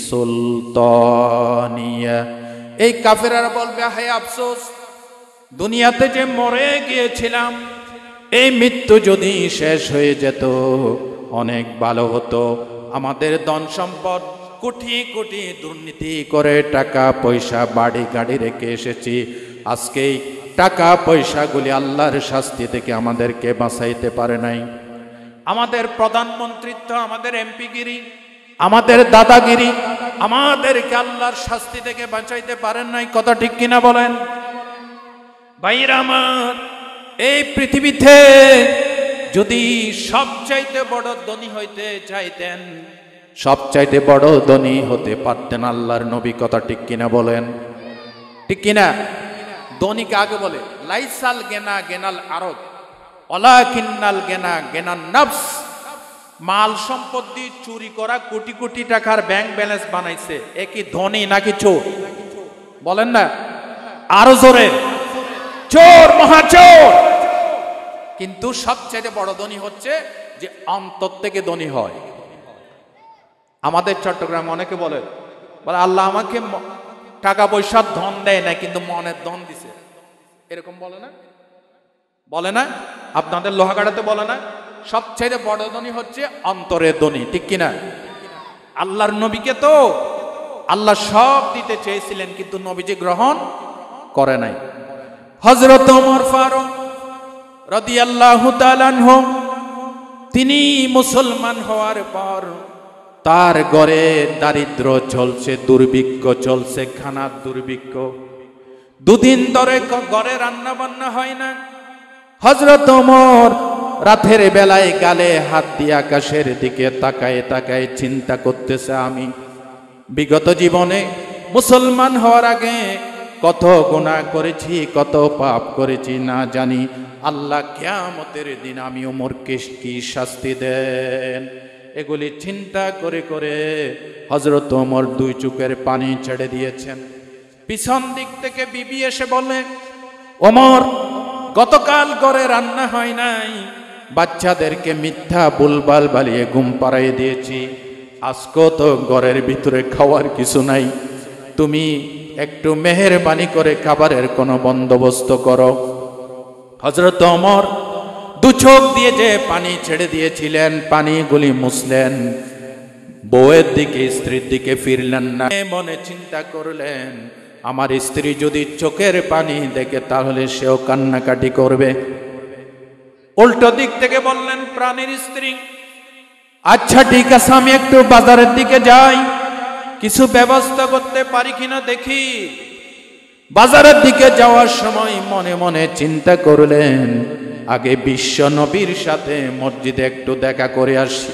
সুলতানিয়া। এই কাফেররা বলবে, হায় আফসোস, দুনিয়াতে যে মরে গিয়েছিলাম, এই মৃত্যু যদি শেষ হয়ে যেত অনেক ভালো হতো। আমাদের ধন সম্পদ কোটি কোটি দুর্নীতি করে টাকা পয়সা বাড়ি গাড়ি রেখে এসেছি, আজকে টাকা পয়সাগুলি আল্লাহর শাস্তি থেকে আমাদেরকে বাঁচাইতে পারে নাই। আমাদের প্রধানমন্ত্রিত্ব, আমাদের এমপিগিরি, আমাদের দাদাগিরি আমাদেরকে আল্লাহর শাস্তি থেকে বাঁচাইতে পারেন নাই। কথা ঠিক কিনা বলেন? ভাইরা আমার, এই পৃথিবীতে যদি সবচাইতে বড় ধনী হইতে চাইতেন, সবচাইতে বড় ধনী হতে পারতেন আল্লাহর নবী। কথা ঠিক কিনা বলেন? ঠিক কিনা? ধনীকে আগে বলে, লাইসাল গেনা গেনাল আরব ওয়ালাকিন্নাল গেনা গেনান নফস। মাল সম্পত্তি চুরি করা, কোটি কোটি টাকার ব্যাংক ব্যালেন্স বানাইছে, এ কি ধনী নাকি চোর? বলেন না আরো জোরে, চোর, মহাচোর। কিন্তু সবচেয়ে বড় ধনী হচ্ছে যে অন্তর থেকে ধনী হয়। আমাদের চট্টগ্রাম অনেকে বলে আল্লাহ আমাকে টাকা পয়সার ধন দেয় না, কিন্তু মনের ধন দিছে, এরকম বলে না? বলে না? আপনাদের লোহাগাড়াতে বলে না? সবচেয়ে বড় ধনী হচ্ছে অন্তরের ধনী, ঠিক কিনা? আল্লাহর নবীকে তো আল্লাহ সব দিতে চেয়েছিলেন, কিন্তু নবীজি গ্রহণ করে নাই। হযরত ওমর ফারুক রাদিয়াল্লাহু তাআলা আনহু, তিনি মুসলমান হওয়ার পর তার ঘরে দারিদ্র চলছে, দুর্ভিক্ষ চলছে, খানার দুর্ভিক্ষ। দুদিন ধরে ঘরে রান্না বান্না হয় না। হযরত ওমর রাতের বেলায় গালে হাত দিয়ে আকাশের দিকে তাকায় তাকায় চিন্তা করতেছে, আমি বিগত জীবনে মুসলমান হওয়ার আগে কত গুনাহ করেছি, কত পাপ করেছি না জানি। আল্লাহ কিয়ামতের দিন আমি ওমরকে কি শাস্তি দেন। এগুলি চিন্তা করে করে হযরত ওমর দুই চোখের পানি ছেড়ে দিয়েছেন। পিছন দিক থেকে বিবি এসে বলে, ওমর গতকাল ঘরে রান্না হয় নাই, বাচ্চাদেরকে মিথ্যা বুলবাল বালিয়ে ঘুম পাড়াই দিয়েছি, আজকে তো ঘরের ভিতরে খাওয়ার কিছু নাই, তুমি একটু মেহেরবানি করে খাবারের কোনো বন্দোবস্ত করো। হযরত ওমর দু চোখ দিয়ে যে পানি ছেড়ে দিয়েছিলেন, পানিগুলি মুছলেন, বউয়ের দিকে স্ত্রীর দিকে ফিরলেন না। মনে চিন্তা করলেন, আমার স্ত্রী যদি চোখের পানি দেখে তাহলে সেও কান্নাকাটি করবে। উল্টো দিক থেকে বললেন, প্রাণের স্ত্রী, আচ্ছা ঠিক আছে, আমি একটু বাজারের দিকে যাই, কিছু ব্যবস্থা করতে পারি কিনা দেখি। বাজারের দিকে যাওয়ার সময় মনে মনে চিন্তা করলেন, আগে বিশ্ব নবীর সাথে মসজিদে একটু দেখা করে আসি,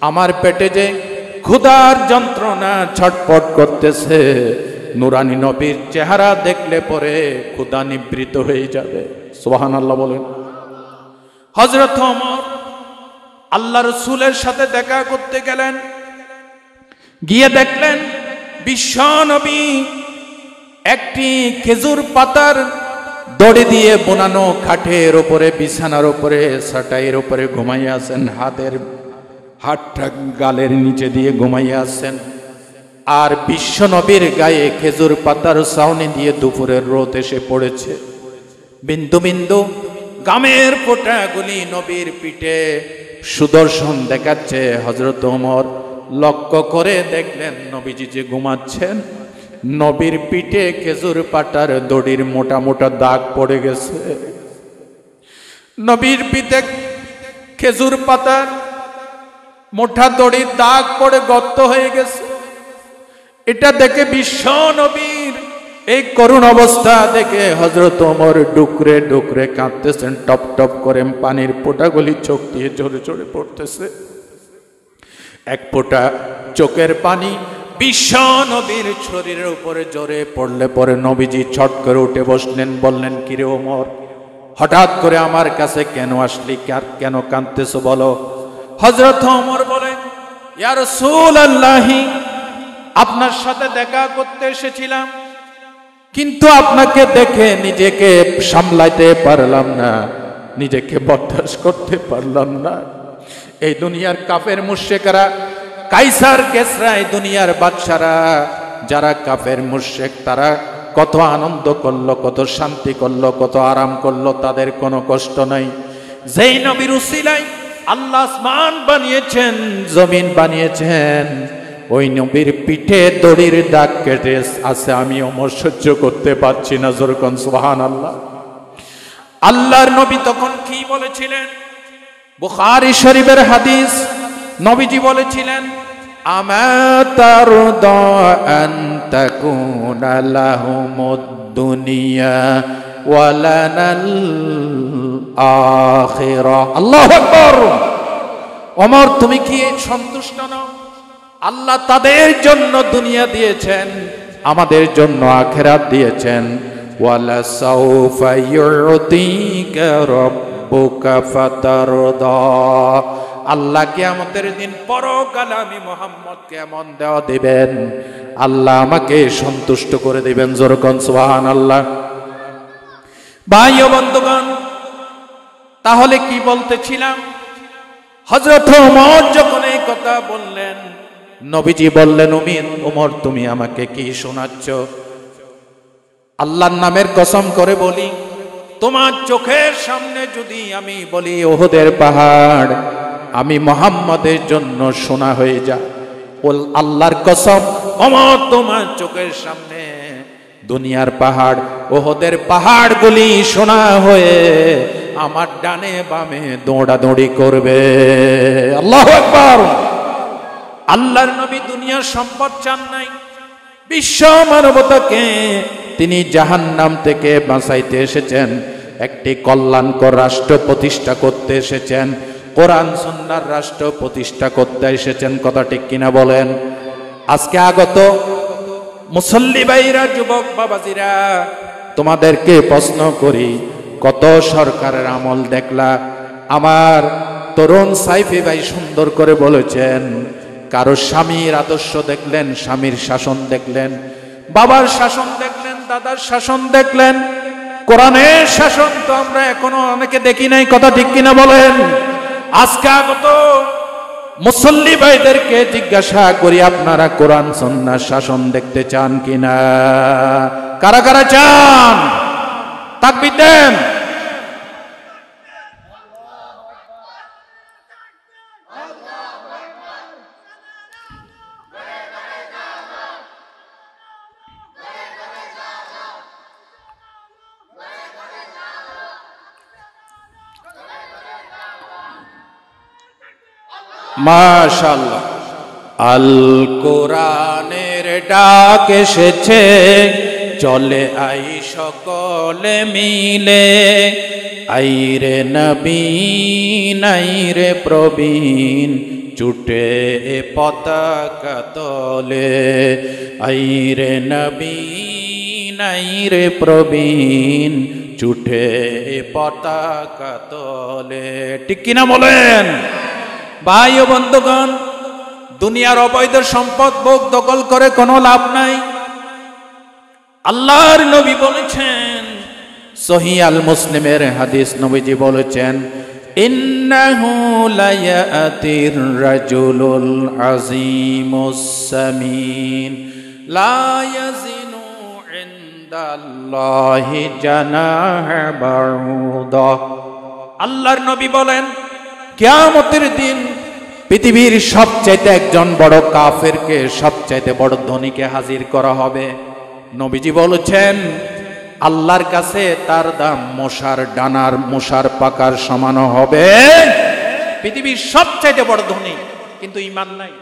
আমার পেটে যে ক্ষুধার যন্ত্রণা ছটপট করতেছে, নুরানি নবীর চেহারা দেখলে পরে ক্ষুধা নিবৃত হয়ে যাবে। সুবহানাল্লাহ বলেন। হযরত ওমর আল্লাহ রাসূলের সাথে দেখা করতে গেলেন, গিয়ে দেখলেন বিশ্ব নবী একটি খেজুর পাতার দড়ি দিয়ে বোনানো খাটের উপরে, বিছানার উপরে, চাটাইয়ের উপরে ঘুমাইয়া আছেন, হাতটা গালের নিচে দিয়ে ঘুমাইয়া আছেন। আর বিশ্ব নবীর গায়ে খেজুর পাতার ছাউনি দিয়ে দুপুরের রোদ এসে পড়েছে, বিন্দু বিন্দু গামের ফোঁটাগুলি নবীর পিঠে সুদর্শন দেখাচ্ছে। হযরত ওমর লক্ষ্য করে দেখলেন, নবীজি যে ঘুমাচ্ছেন, নবীর পিঠে খেজুর পাতার দড়ির মোটা মোটা দাগ পড়ে গেছে। নবীর পিঠে খেজুর পাতার মোটা দড়ির দাগ পড়ে গর্ত হয়ে গেছে। এটা দেখে বিশ্ব নবীর এই করুণ অবস্থা দেখে হযরত ওমর ডুকরে ডুকরে কাঁদতেছেন, টপ টপ করে পানির ফোঁটাগুলি চোখ দিয়ে ঝরে ঝরে পড়তেছে। এক ফোঁটা চোখের পানি বিশ্ব নবীর শরীরের উপরে জোরে পড়লে পরে নবীজি ছট করে উঠে বসলেন, বললেন, কিরে ওমর, হঠাৎ করে আমার কাছে কেন আসলি, কেন কাঁদতেছো বলো। হযরত ওমর বলেন, ইয়া রাসূলুল্লাহ, আপনার সাথে দেখা করতে এসেছিলাম, কিন্তু আপনাকে দেখে নিজেকে সামলাইতে পারলাম না, নিজেকে বরদাস্ত করতে পারলাম না। এই দুনিয়ার কাফের মুশরিকরা, কাইসার কেসরা, এই দুনিয়ার বাদশারা যারা কাফের মুশরিক, তারা কত আনন্দ করলো, কত শান্তি করলো, কত আরাম করলো, তাদের কোনো কষ্ট নাই। যেই নবীর উসিলায় আল্লাহ আসমান বানিয়েছেন, জমিন বানিয়েছেন, ওই নবীর পিঠে দড়ির দাগ কেটে আছে, আমি ওমর সহ্য করতে পারছি না। জোরকন সুবহানাল্লাহ। আল্লাহর নবী তখন কি বলেছিলেন? বুখারী শরীফের হাদিস, নবীজি বলেছিলেন, আমা তারদা আন তাকুনা লাহুমুদ দুনিয়া ওয়া লানাল আখিরা। আল্লাহু আকবার। ওমর, তুমি কি সন্তুষ্ট নও? আল্লাহ তাদের জন্য দুনিয়া দিয়েছেন, আমাদের জন্য আখিরাত দিয়েছেন। ওয়ালা সাউফা ইউতিকা রাব্বুকা ফাতারদা। আল্লাহ কিয়ামতের দিন পরকালে আমি মুহাম্মদকে এমন দেওয়া দিবেন, আল্লাহ আমাকে সন্তুষ্ট করে দিবেন। জোরকন সুবহানাল্লাহ। ভাই ও বন্ধুগণ, তাহলে কি বলতেছিলাম? হযরত ওমর যখন এই কথা বললেন, নবীজি বললেন, ওমর তুমি আমাকে কি শোনাচ্ছ? আল্লাহর নামের কসম করে বলি, তোমার চোখের সামনে যদি আমি বলি উহুদের পাহাড় আমি মুহাম্মাদের জন্য সোনা হয়ে যা, আল্লাহর কসম ওমর, তোমার চোখের সামনে দুনিয়ার পাহাড়, উহুদের পাহাড়গুলি সোনা হয়ে আমার ডানে বামে দৌড়াদৌড়ি করবে। আল্লাহু আকবার। আল্লাহর নবী দুনিয়ার সম্পদ চান নাই, বিশ্ব মানবতাকে তিনি জাহান্নাম থেকে বাঁচাইতে এসেছেন। একটি কল্যাণকর রাষ্ট্র প্রতিষ্ঠা করতে এসেছেন, কোরআন সুন্নাহর রাষ্ট্র প্রতিষ্ঠা করতে এসেছেন। কথা ঠিক কিনা বলেন? আজকে আগত মুসল্লি ভাইরা, যুবক বাবাজিরা, তোমাদেরকে প্রশ্ন করি, কত সরকারের আমল দেখলা? আমার তরুণ সাইফি ভাই সুন্দর করে বলেছেন, কারো স্বামীর আদর্শ দেখলেন, স্বামীর শাসন দেখলেন, বাবার শাসন দেখলেন, দাদার শাসন দেখলেন, কোরআনের শাসন তো আমরা এখনো অনেকে দেখি নাই। কথা ঠিক কিনা বলেন? আজকে আগত মুসল্লি ভাইদেরকে জিজ্ঞাসা করি, আপনারা কোরআন সুন্নাহর শাসন দেখতে চান কিনা? কারা কারা চান? তাকবীর দেন। মাশাআল্লাহ। আল কোরআনের ডাক এসেছে, চলে আই সকলে মিলে, আইরে নবীন আইরে প্রবীণ, ছুটে পতাকা তলে, আইরে নবীন আইরে প্রবীণ, ছুটে পতাকা তলে। ঠিক কিনা বলেন? ভাই ও বন্ধুগণ, দুনিয়ার অবৈধ সম্পদ ভোগ দখল করে কোনো লাভ নাই। আল্লাহর নবী বলেছেন, সহিহ আল মুসলিমের হাদিস, নবীজি বলেছেন, ইন্নাহু লা ইয়াতির রাজুলুল আযীমুস সামিন লা ইয়াজিনু ইনদাল্লাহি জানাহা বাউদা। আল্লাহর নবী বলেন, কিয়ামতের দিন পৃথিবীর সবচাইতে একজন বড় কাফেরকে সবচাইতে বড় ধনীকে হাজির করা হবে। নবীজি বলেছেন, আল্লাহর কাছে তার দাম মশার ডানার, মশার পাকার সমান হবে। পৃথিবীর সবচাইতে বড় ধনী, কিন্তু ঈমান নাই,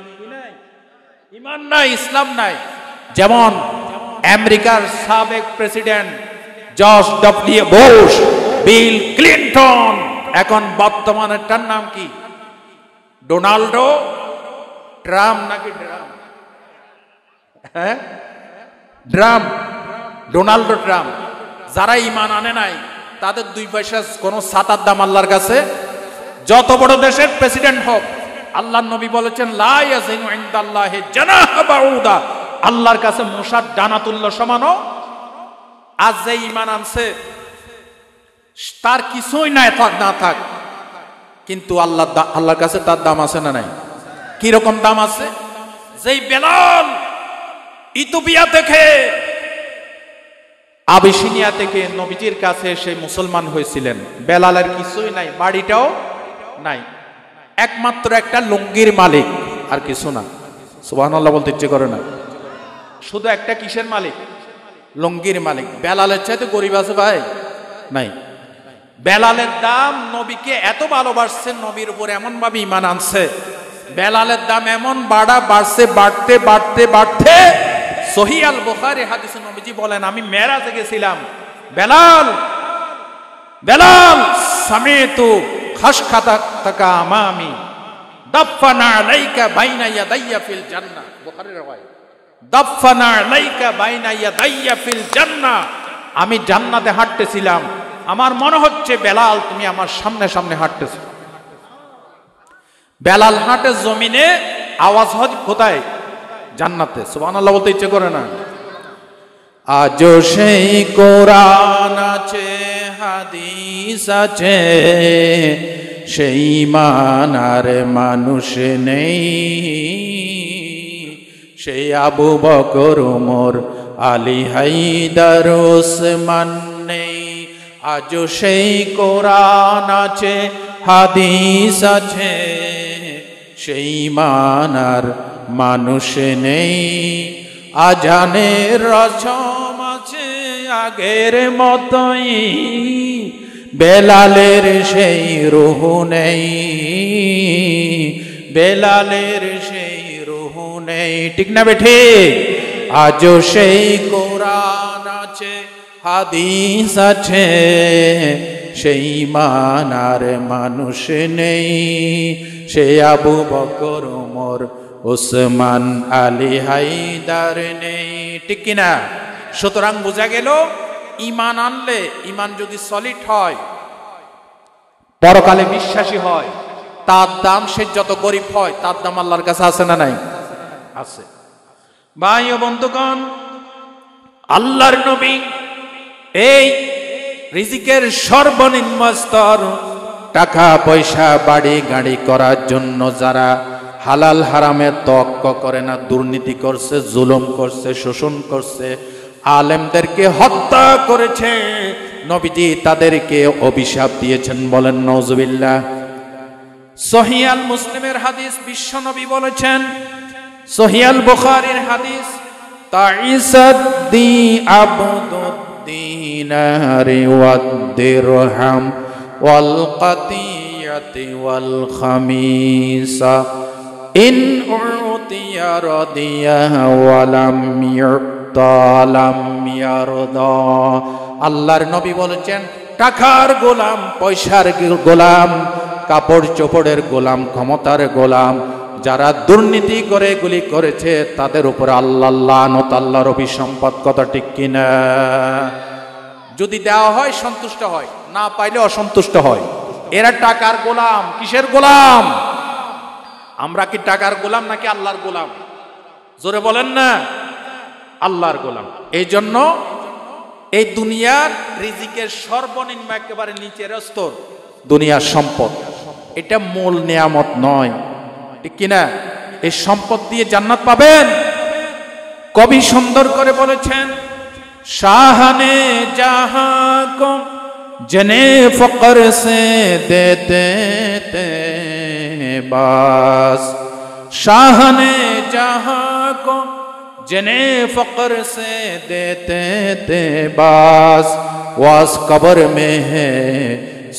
ঈমান নাই, ইসলাম নাই। যেমন আমেরিকার সাবেক president George W Bush, Bill Clinton, এখন বর্তমানেরটার নাম কি? ডোনাল্ডো ট্রাম্প নাকি ট্রাম্প? হ্যাঁ, ট্রাম্প, ডোনাল্ডো ট্রাম্প। যারা ঈমান আনে নাই, তাদের দুই পয়সা কোনো ছাতার দাম আল্লাহর কাছে। যত বড় দেশের প্রেসিডেন্ট হোক, আল্লাহর নবী বলেছেন, লা ইয়াজিনু ইনদাল্লাহি জানাহা বাউদা, আল্লাহর কাছে মশার ডানা তুল্য সমানও। আজ যে ঈমান আনছে, তার কিছুই নাই থাক না থাক, কিন্তু আল্লাহর কাছে তার দাম আছে না নাই? কি রকম দাম আছে? যেই বেলাল ইথিওপিয়া থেকে, আবিসিনিয়া থেকে নবীজির কাছে এসে মুসলমান হয়েছিলেন, বেলালের কিছুই নাই, বাড়িটাও নাই, একমাত্র একটা লুঙ্গির মালিক, আর কিছু না। সুবহানাল্লাহ বলতে ইচ্ছে করে না? শুধু একটা কিসের মালিক? লুঙ্গির মালিক। বেলালের চাইতে গরিব আছে ভাই? নাই। বেলালের দাম, নবীকে এত ভালোবাসছে, নবীর উপর এমন ভাবে ঈমান আনছে, বেলালের দাম এমন বাড়ছে, বাড়তে বাড়তে বাড়তে, সহিহ আল বুখারী হাদিসে নবীজি বলেন, আমি মেরাজে গেছিলাম, বেলাল বেলাল সামিতু খাশখাতাকা আমামি দাফানা আলাইকা বাইনা ইয়াদাইয়া ফিল জান্নাহ। বুখারীর riwayat, দাফানা আলাইকা বাইনা ইয়াদাইয়া ফিল জান্নাহ। আমি জান্নাতে হাঁটতেছিলাম, আমার মনে হচ্ছে বেলাল তুমি আমার সামনে সামনে হাঁটতেছো। বেলাল হাঁটে জমিনে, আওয়াজ হয় কোথায়? জান্নাতে। সুবহানাল্লাহ বলতে ইচ্ছে করে না? আজও সেই কোরআন আছে, হাদিস আছে, সেই ঈমান আর মানুষ নেই, সেই আবু বকর, ওমর, আলী, হায়দার, ওসমান নেই। আজও সেই কোরআন আছে, হাদিস আছে, সেই ঈমান আর মানুষ নেই। আজানের রসম আছে আগের মতোই, বেলালের সেই রূহ নেই, বেলালের সেই রূহ নেই। ঠিক না বেঠিক? আজও সেই কোরআন আছে, হাদিস আছে সেই মানার মানুষ নেই, সে আবু বকর ওমর ওসমান আলী হায়দার নেই, ঠিক কিনা? সুতরাং বোঝা গেল ঈমান আনলে, ঈমান যদি সলিড হয়, পরকালে বিশ্বাসী হয়, তার দাম সে যত গরিব হয় তার দাম আল্লাহর কাছে আছে না নাই? আছে। ভাই ও বন্ধুগণ, আল্লাহর নবী এই রিজিকের সর্বনিম্ন স্তর, টাকা পয়সা বাড়ি গাড়ি করার জন্য যারা হালাল হারামে তক্ক করে না, দুর্নীতি করছে, জুলুম করছে, শোষণ করছে, আলেমদেরকে হত্যা করেছে, নবীজি তাদেরকে অভিশাপ দিয়েছেন। বলেন নাউজুবিল্লাহ। সহিহ আল মুসলিমের হাদিস, বিশ্ব নবী বলেছেন, সহিহ আল বুখারীর হাদিস, তাইসাদ্দি আবদুদ্দিনারি ওয়াদ দিরহাম ওয়াল কাতিয়াতি ওয়াল খামিসা ইন উতিয়া রাদিয়া ওয়া লাম ইউতা লাম ইয়ারদা। আল্লাহর নবী বলেছেন, টাকার গোলাম, পয়সার গোলাম, কাপড় চোপড়ের গোলাম, ক্ষমতার গোলাম, যারা দুর্নীতি করে এগুলি করেছে তাদের উপর আল্লাহ লানত, আল্লাহর অভিসম্পদ। কথা ঠিক কিনা? যদি দেওয়া হয় সন্তুষ্ট হয়, না পাইলে অসন্তুষ্ট হয়। এরা টাকার গোলাম। কিসের গোলাম? আমরা কি টাকার গোলাম নাকি আল্লাহর গোলাম? জোরে বলেন না। আল্লাহর গোলাম। এই জন্য এই দুনিয়ার রিজিকের সর্বনিম্ন একেবারে নিচের স্তর দুনিয়ার সম্পদ, এটা মূল নিয়ামত নয়, ঠিক কিনা? এই সম্পদ দিয়ে জান্নাত পাবেন। কবি সুন্দর করে বলেছেন, শাহানে জাহাঁ কো জনে ফকর সে দেতে তে বাস, শাহানে জাহাঁ কো জনে ফকর সে দেতে তে বাস, ওয়াস কবর মে হে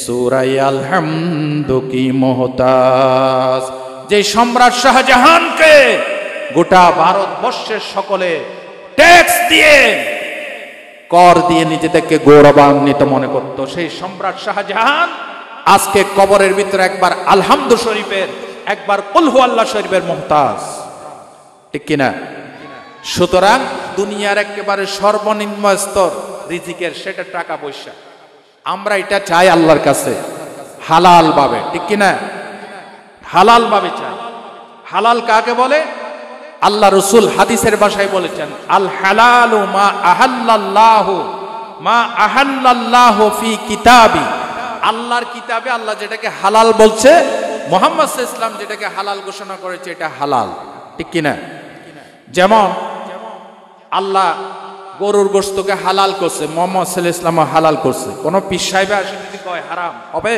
সূরা আল-হামদ কি মোহতাজ। যে সম্রাট শাহজাহানকে গোটা ভারতবর্ষের সকলে ট্যাক্স দিয়ে, কর দিয়ে নিজেদেরকে গৌরবান্বিত মনে করত, সেই সম্রাট শাহজাহান আজকে কবরের ভিতরে একবার আলহামদু শরীফের, একবার কুল হু আল্লাহ শরীফের মুহতাজ, ঠিক কিনা? সুতরাং দুনিয়ার একেবারে সর্বনিম্ন স্তর রিজিকের, সেটা টাকা পয়সা। আমরা এটা চাই আল্লাহর কাছে হালাল ভাবে, ঠিক কিনা? হালাল ভাবে চাই। হালাল কাকে বলে? আল্লাহ রসুল হাদিসের ভাষায় বলেছেন, আল হালালু মা আহাল্লাল্লাহু ফি কিতাবি। আল্লাহর কিতাবে আল্লাহ যেটাকে হালাল বলছে, মুহাম্মদ সাল্লাল্লাহু আলাইহি ওয়াসাল্লাম যেটাকে হালাল ঘোষণা করেছে, এটা হালাল, ঠিক কিনা? যেমন আল্লাহ গরুর গোশতকে হালাল করছে, মুহাম্মদ সাল্লাল্লাহু আলাইহি ওয়াসাল্লাম হালাল করছে। কোন পীর সাহেব আসে যদি কয় হারাম, হবে?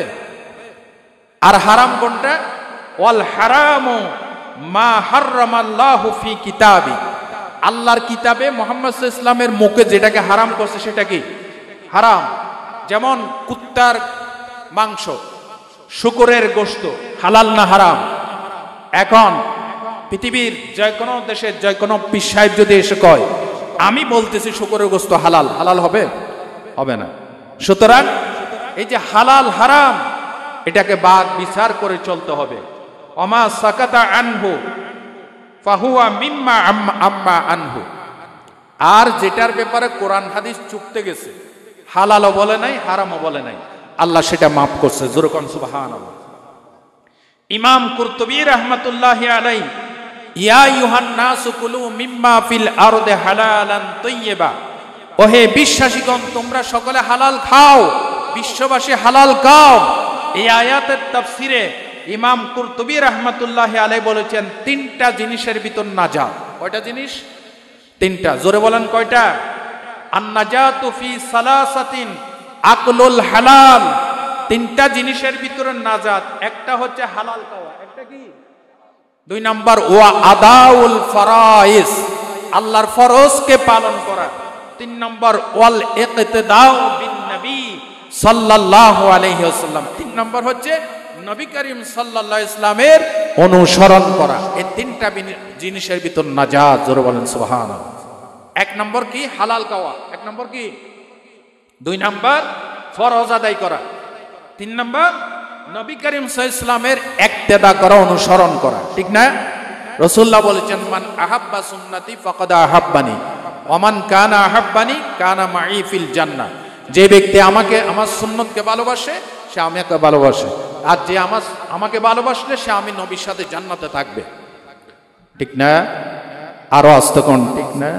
আর হারাম কোনটা? ওয়াল হারামু মা হাররামাল্লাহু ফি কিতাবি। আল্লাহর কিতাবে মুহাম্মদ সাল্লাল্লাহু আলাইহি ওয়াসাল্লামের মুখে যেটাকে হারাম করছে সেটা কি? হারাম। যেমন কুত্তার মাংস, শুকরের গোশত, হালাল না হারাম? এখন পৃথিবীর যে কোনো দেশের যে কোনো পীর সাহেব যদি এসে কয় আমি বলতেছি শুকরের গোশত হালাল, হালাল হবে? হবে না। সুতরাং এই যে হালাল হারাম, এটাকে বাদ বিচার করে চলতে হবে। ওমা সাকাতা আনহু ফাহুয়া মিম্মা আম্মা আনহু। আর যেটার ব্যাপারে কোরআন হাদিস চুপতে গেছে, হালালও বলে নাই, হারামও বলে নাই, আল্লাহ সেটা মাফ করছে। জোরে কোন সুবহানাল্লাহ। ইমাম কুরতুবী রাহমাতুল্লাহি আলাইহি, ইয়া আইয়ুহান নাসু কুলু মিম্মা ফিল আরদি হালালান তাইয়্যিবা। ওহে বিশ্বাসীগণ, তোমরা সকলে হালাল খাও, বিশ্ববাসী হালাল খাও। এই আয়াতের তাফসিরে ইমাম কুরতুবী রাহমাতুল্লাহি আলাইহি বলেছেন, তিনটা জিনিসের ভিতর নাজাত। কয়টা জিনিস? তিনটা। জোরে বলেন কয়টা? আন-নাজাতু ফি সালাসাতিন, আকলুল হালাল। তিনটা জিনিসের ভিতরে নাজাত। একটা হচ্ছে হালাল খাওয়া, একটা কি? 2 নাম্বার ওয়া আদাউল ফরাইজ, আল্লাহর ফরজকে পালন করা। 3 নাম্বার ওয়াল ইকতিদাউ বিন নবী সাল্লাল্লাহু আলাইহি ওয়াসাল্লাম। 3 নাম্বার হচ্ছে নবী করিম সাল্লাল্লাহু আলাইহি ওয়াসাল্লামের অনুসরণ করা। এই তিনটা জিনিসের ভিতর নাজাত। জোরে বলেন সুবহানাল্লাহ। 1 নম্বর কি? হালাল খাওয়া। 1 নম্বর কি? 2 নাম্বার ফরজ আদায় করা, 3 নাম্বার নবী করিম সাল্লাল্লাহু আলাইহি ওয়াসাল্লামের ইক্তেদা করা, অনুসরণ করা, ঠিক না? রাসূলুল্লাহ বলেছেন মান আহাব্বা সুন্নতি ফাকাদ আহাব্বানি ওয়া মান কানা আহাব্বানি কানা মাই ফিল জান্নাহ। যে ব্যক্তি আমার সুন্নতকে ভালোবাসে সে আমাকে ভালোবাসে, আর যে আমাকে ভালোবাসলে সে আমি নবীর সাথে জান্নাতে থাকবে, ঠিক না? আরো আস্তে কোন, ঠিক না?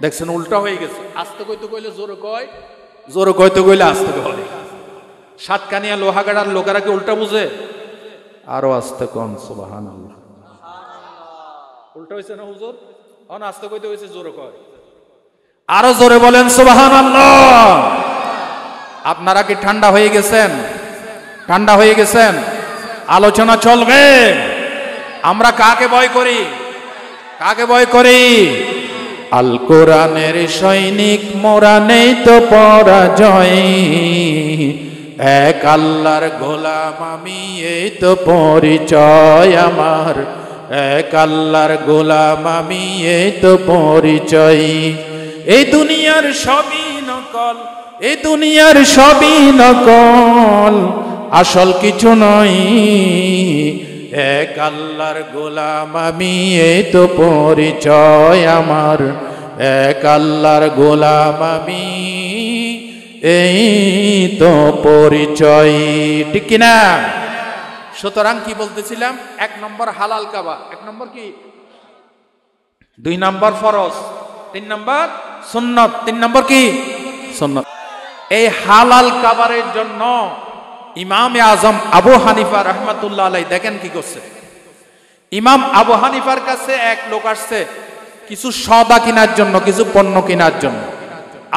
দেখছেন উল্টা হয়ে গেছে, আস্তে কইতে কইলে জোরে কয়, জোরে কইতে কইলে আস্তে কয়। সাতকানিয়া লোহাগাড়ার লোকেরা কি উল্টা বুঝে? আরো আস্তে কোন, সুবহানাল্লাহ। উল্টা হইছে না হুজুর? অন আস্তে কইতে হইছে, জোরে কয়, আরো জোরে বলেন সুবহানাল্লাহ। আপনারা কি ঠান্ডা হয়ে গেছেন? ঠান্ডা হয়ে গেছেন? আলোচনা চলবে। আমরা কাকে ভয় করি? কাকে ভয় করি? আল কোরআনের সৈনিক মোরা, নেই তো পরাজয়, এক আল্লাহর গোলাম আমি, এই তো পরিচয় আমার, এক আল্লাহর গোলাম আমি, এই তো পরিচয়। এই দুনিয়ার সবই নকল, এই দুনিয়ার সবই নকল, আসল কিছু নয়, এক আল্লাহর গোলাম আমি, এই তো পরিচয় আমার, এক আল্লাহর গোলাম আমি, এই তো পরিচয়, ঠিক কিনা? সুতরাং কি বলতেছিলাম? 1 নম্বর হালাল কাবা, 1 নম্বর কি, 2 নম্বর ফরজ, 3 নম্বর সুন্নত, 3 নম্বর কি সুন্নত। এই হালাল কাবারের জন্য ইমামে আজম আবু হানিফা রাহমাতুল্লাহ আলাইহি দেখেন কি করছে। ইমাম আবু হানিফার কাছে এক লোক আসছে কিছু সওদা কেনার জন্য, কিছু পণ্য কেনার জন্য।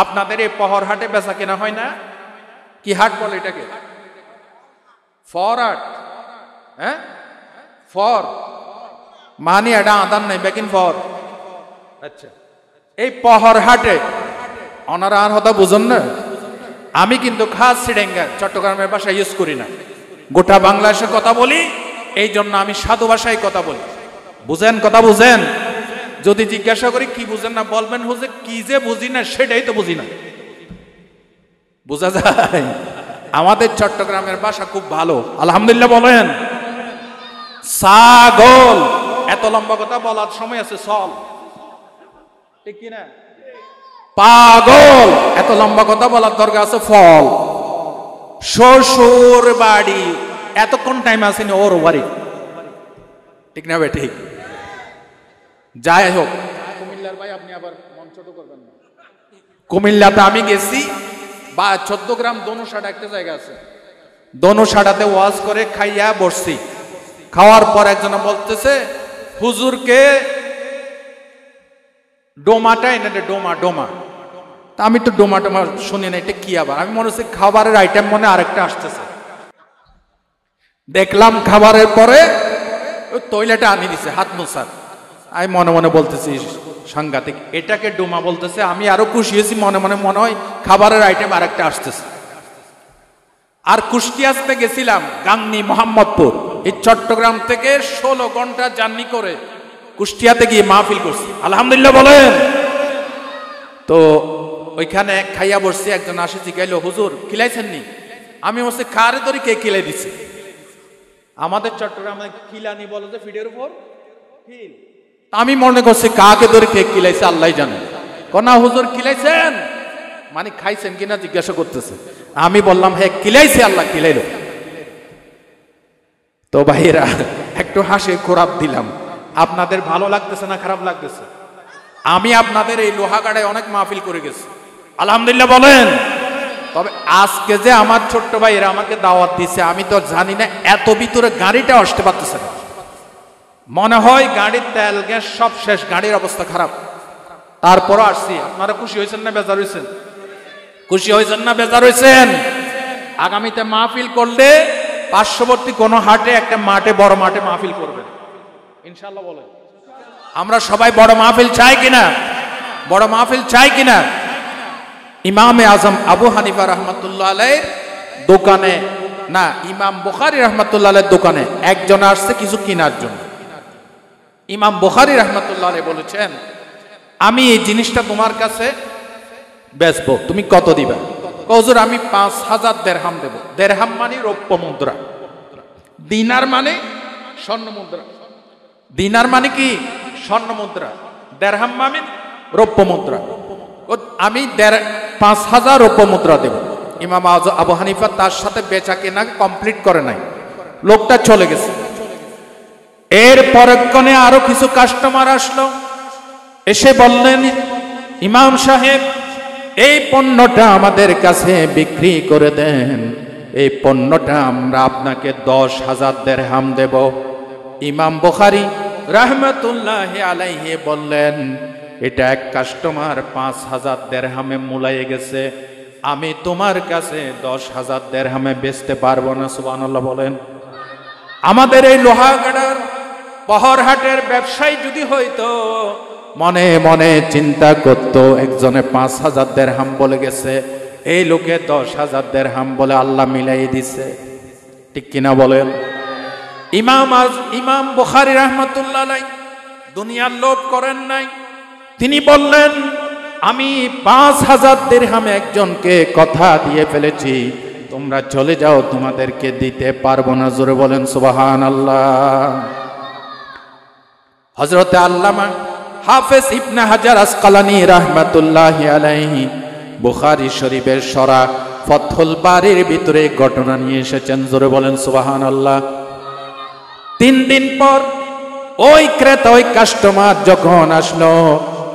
আপনাদের এই পহর হাটে বেচা কেনা হয় না? কি হাট বলে এটাকে? ফর হাট, হ্যাঁ? ফর মানে এটা আদান নাই, বেকিন ফর। আচ্ছা, এই পহর হাটে ওনারা আর হতা বুঝুন না, আমি কিন্তু খাস সিডেঙ্গা চট্টগ্রামের ভাষা ইউজ করি না, গোটা বাংলাদেশে কথা বলি, এই জন্য আমি সাধু ভাষায় কথা বলি। বুঝেন? কথা বুঝেন? যদি জিজ্ঞাসা করি কি বুঝেন না, বলবেন হুজুর কি যে বুঝি না সেটাই তো বুঝি না। বোঝা যায়? আমাদের চট্টগ্রামের ভাষা খুব ভালো, আলহামদুলিল্লাহ বলেন। ছাগল, এত লম্বা কথা বলার সময় আছে, চল, ঠিক কিনা? পাগল, এত লম্বা কথা বলার দরকার আছে, ফল। শ্বশুর বাড়ি, এতক্ষণ টাইম আসেনি ওর বাড়ি, ঠিক না? ঠিক। যাই হোক, কুমিল্লার ভাই আপনি আবার মন ছোট করবেন না। কুমিল্লাতে আমি গেছি, বা 14 গ্রাম দনুসাটা একটা জায়গা আছে, দনুসাটাতে ওয়াজ করে খাইয়া বসছি। খাওয়ার পর একজন বলতেছে হুজুরকে ডোমাটা এনে দে, ডোমা ডোমা। তা আমি তো ডোমা টোমা শুনি না, এটা কি আবার? আমি মনে হচ্ছে খাবারের আইটেম মনে আরেকটা আসতেছে। দেখলাম খাবারের পরে ওই টয়লেটে আনি দিছে হাত মোছার। আমি মনে মনে বলতেছি সাংঘাতিক, এটাকে ডোমা বলতেছে। আমি আরো খুশি হয়েছি, মনে মনে মনে হয় খাবারের আইটেম আরেকটা আসতেছে। আর কুষ্টিয়াতে গেছিলাম, গাংনী মোহাম্মদপুর, এই চট্টগ্রাম থেকে 16 ঘন্টা জার্নি করে কুষ্টিয়াতে গিয়ে মাহফিল করছি, আলহামদুলিল্লাহ বলেন। তো ওইখানে খাইয়া বসছি, একজন আসে জিগাইলো হুজুর খিলাইছেন নি? আমি বলছি কারে ধরি, কে খিলাই দিছে? আমাদের চট্টগ্রামে খিলানি বলে যে ফিডের উপর খিল। আমি মনে করছি কাকে ধরে কে খিলাইছে আল্লাহ জানে। কনা হুজুর খিলাইছেন মানে খাইছেন কিনা জিজ্ঞাসা করতেছে। আমি বললাম হ্যাঁ খিলাইছে, আল্লাহ খিলাইলো। তো ভাইরা একটু হাসি খোরাপ দিলাম। আপনাদের ভালো লাগতেছে না খারাপ লাগতেছে? আমি আপনাদের এই লোহাগাড়ায় অনেক মাহফিল করে গেছি, আলহামদুলিল্লাহ বলেন। তবে আজকে যে আমার ছোট্ট ভাইয়েরা আমাকে দাওয়াত দিছে, আমি তো জানি না এত ভিতরে গাড়িটা আসতে পারতেছে না। মনে হয় গাড়ির তেল গ্যাস সব শেষ, গাড়ির অবস্থা খারাপ। তারপরও আসছি। আপনারা খুশি হয়েছেন না বেজার হয়েছেন? খুশি হয়েছেন না বেজার হয়েছেন? আগামীতে মাহফিল করলে পার্শ্ববর্তী কোনো হাটে, একটা মাঠে, বড় মাঠে মাহফিল করবেন ইনশাআল্লাহ বলেন। আমরা সবাই বড় মাহফিল চাই কিনা? বড় মাহফিল চাই কিনা? ইমামে আজম আবু হানিফা রহমতুল্লাহ আলাইহির দোকানে না, ইমাম বুখারী রহমতুল্লাহ আলাইহির দোকানে একজন আসছে কিছু কেনার জন্য। ইমাম বুখারী রহমতুল্লাহ আলাইহি বলেছেন আমি এই জিনিসটা তোমার কাছে বেচবো, তুমি কত দিবা? হুজুর আমি 5,000 দেরহাম দেব। দেরহাম মানে রৌপ্য মুদ্রা, দিনার মানে স্বর্ণ মুদ্রা। দিনার মানে কি? স্বর্ণ মুদ্রা। দেরহাম মানে রৌপ্য মুদ্রা। আমি 5,000 রৌপ্য মুদ্রা দেব। ইমাম আবু হানিফা তার সাথে বেচা কেনা কমপ্লিট করে নাই, লোকটা চলে গেছে। এর পরক্ষণে আরো কিছু কাস্টমার আসলো, এসে বললেন ইমাম সাহেব এই পণ্যটা আমাদের কাছে বিক্রি করে দেন, এই পণ্যটা আমরা আপনাকে 10,000 দেরহাম দেব। ইমাম বুখারী রাহমাতুল্লাহি আলাইহি বললেন এটা এক কাস্টমার 5,000 দেরহামে মুলায়ে গেছে, আমি তোমার কাছে 10,000 দেরহামে বেচতে পারবো না। সুবহানাল্লাহ বলেন। আমাদের এই লোহাগাড়ার বহরহাটের ব্যবসায়ী যদি হইতো মনে মনে চিন্তা করত একজনে 5,000 দেরহাম বলে গেছে, এই লোকে 10,000 দেরহাম বলে আল্লাহ মিলাই দিছে, ঠিক কিনা বলেন? ইমাম বুখারী রাহমাতুল্লাহ আলাইহি দুনিয়ার লোভ করেন নাই। তিনি বললেন আমি 5,000 দিরহামে একজনকে কথা দিয়ে ফেলেছি, তোমরা চলে যাও, তোমাদেরকে দিতে পারবো না। জোরে বলেন সুবহানাল্লাহ। হযরতে আল্লামা হাফেজ ইবনে হাজার আসকালানী রাহমাতুল্লাহি আলাইহি বুখারী শরীফের সরা ফাতহুল বারীর ভিতরে ঘটনা নিয়ে এসেছেন। জোরে বলেন সুবহানাল্লাহ। 3 দিন পর ওই ক্রেতা, ওই কাস্টমার যখন আসলো,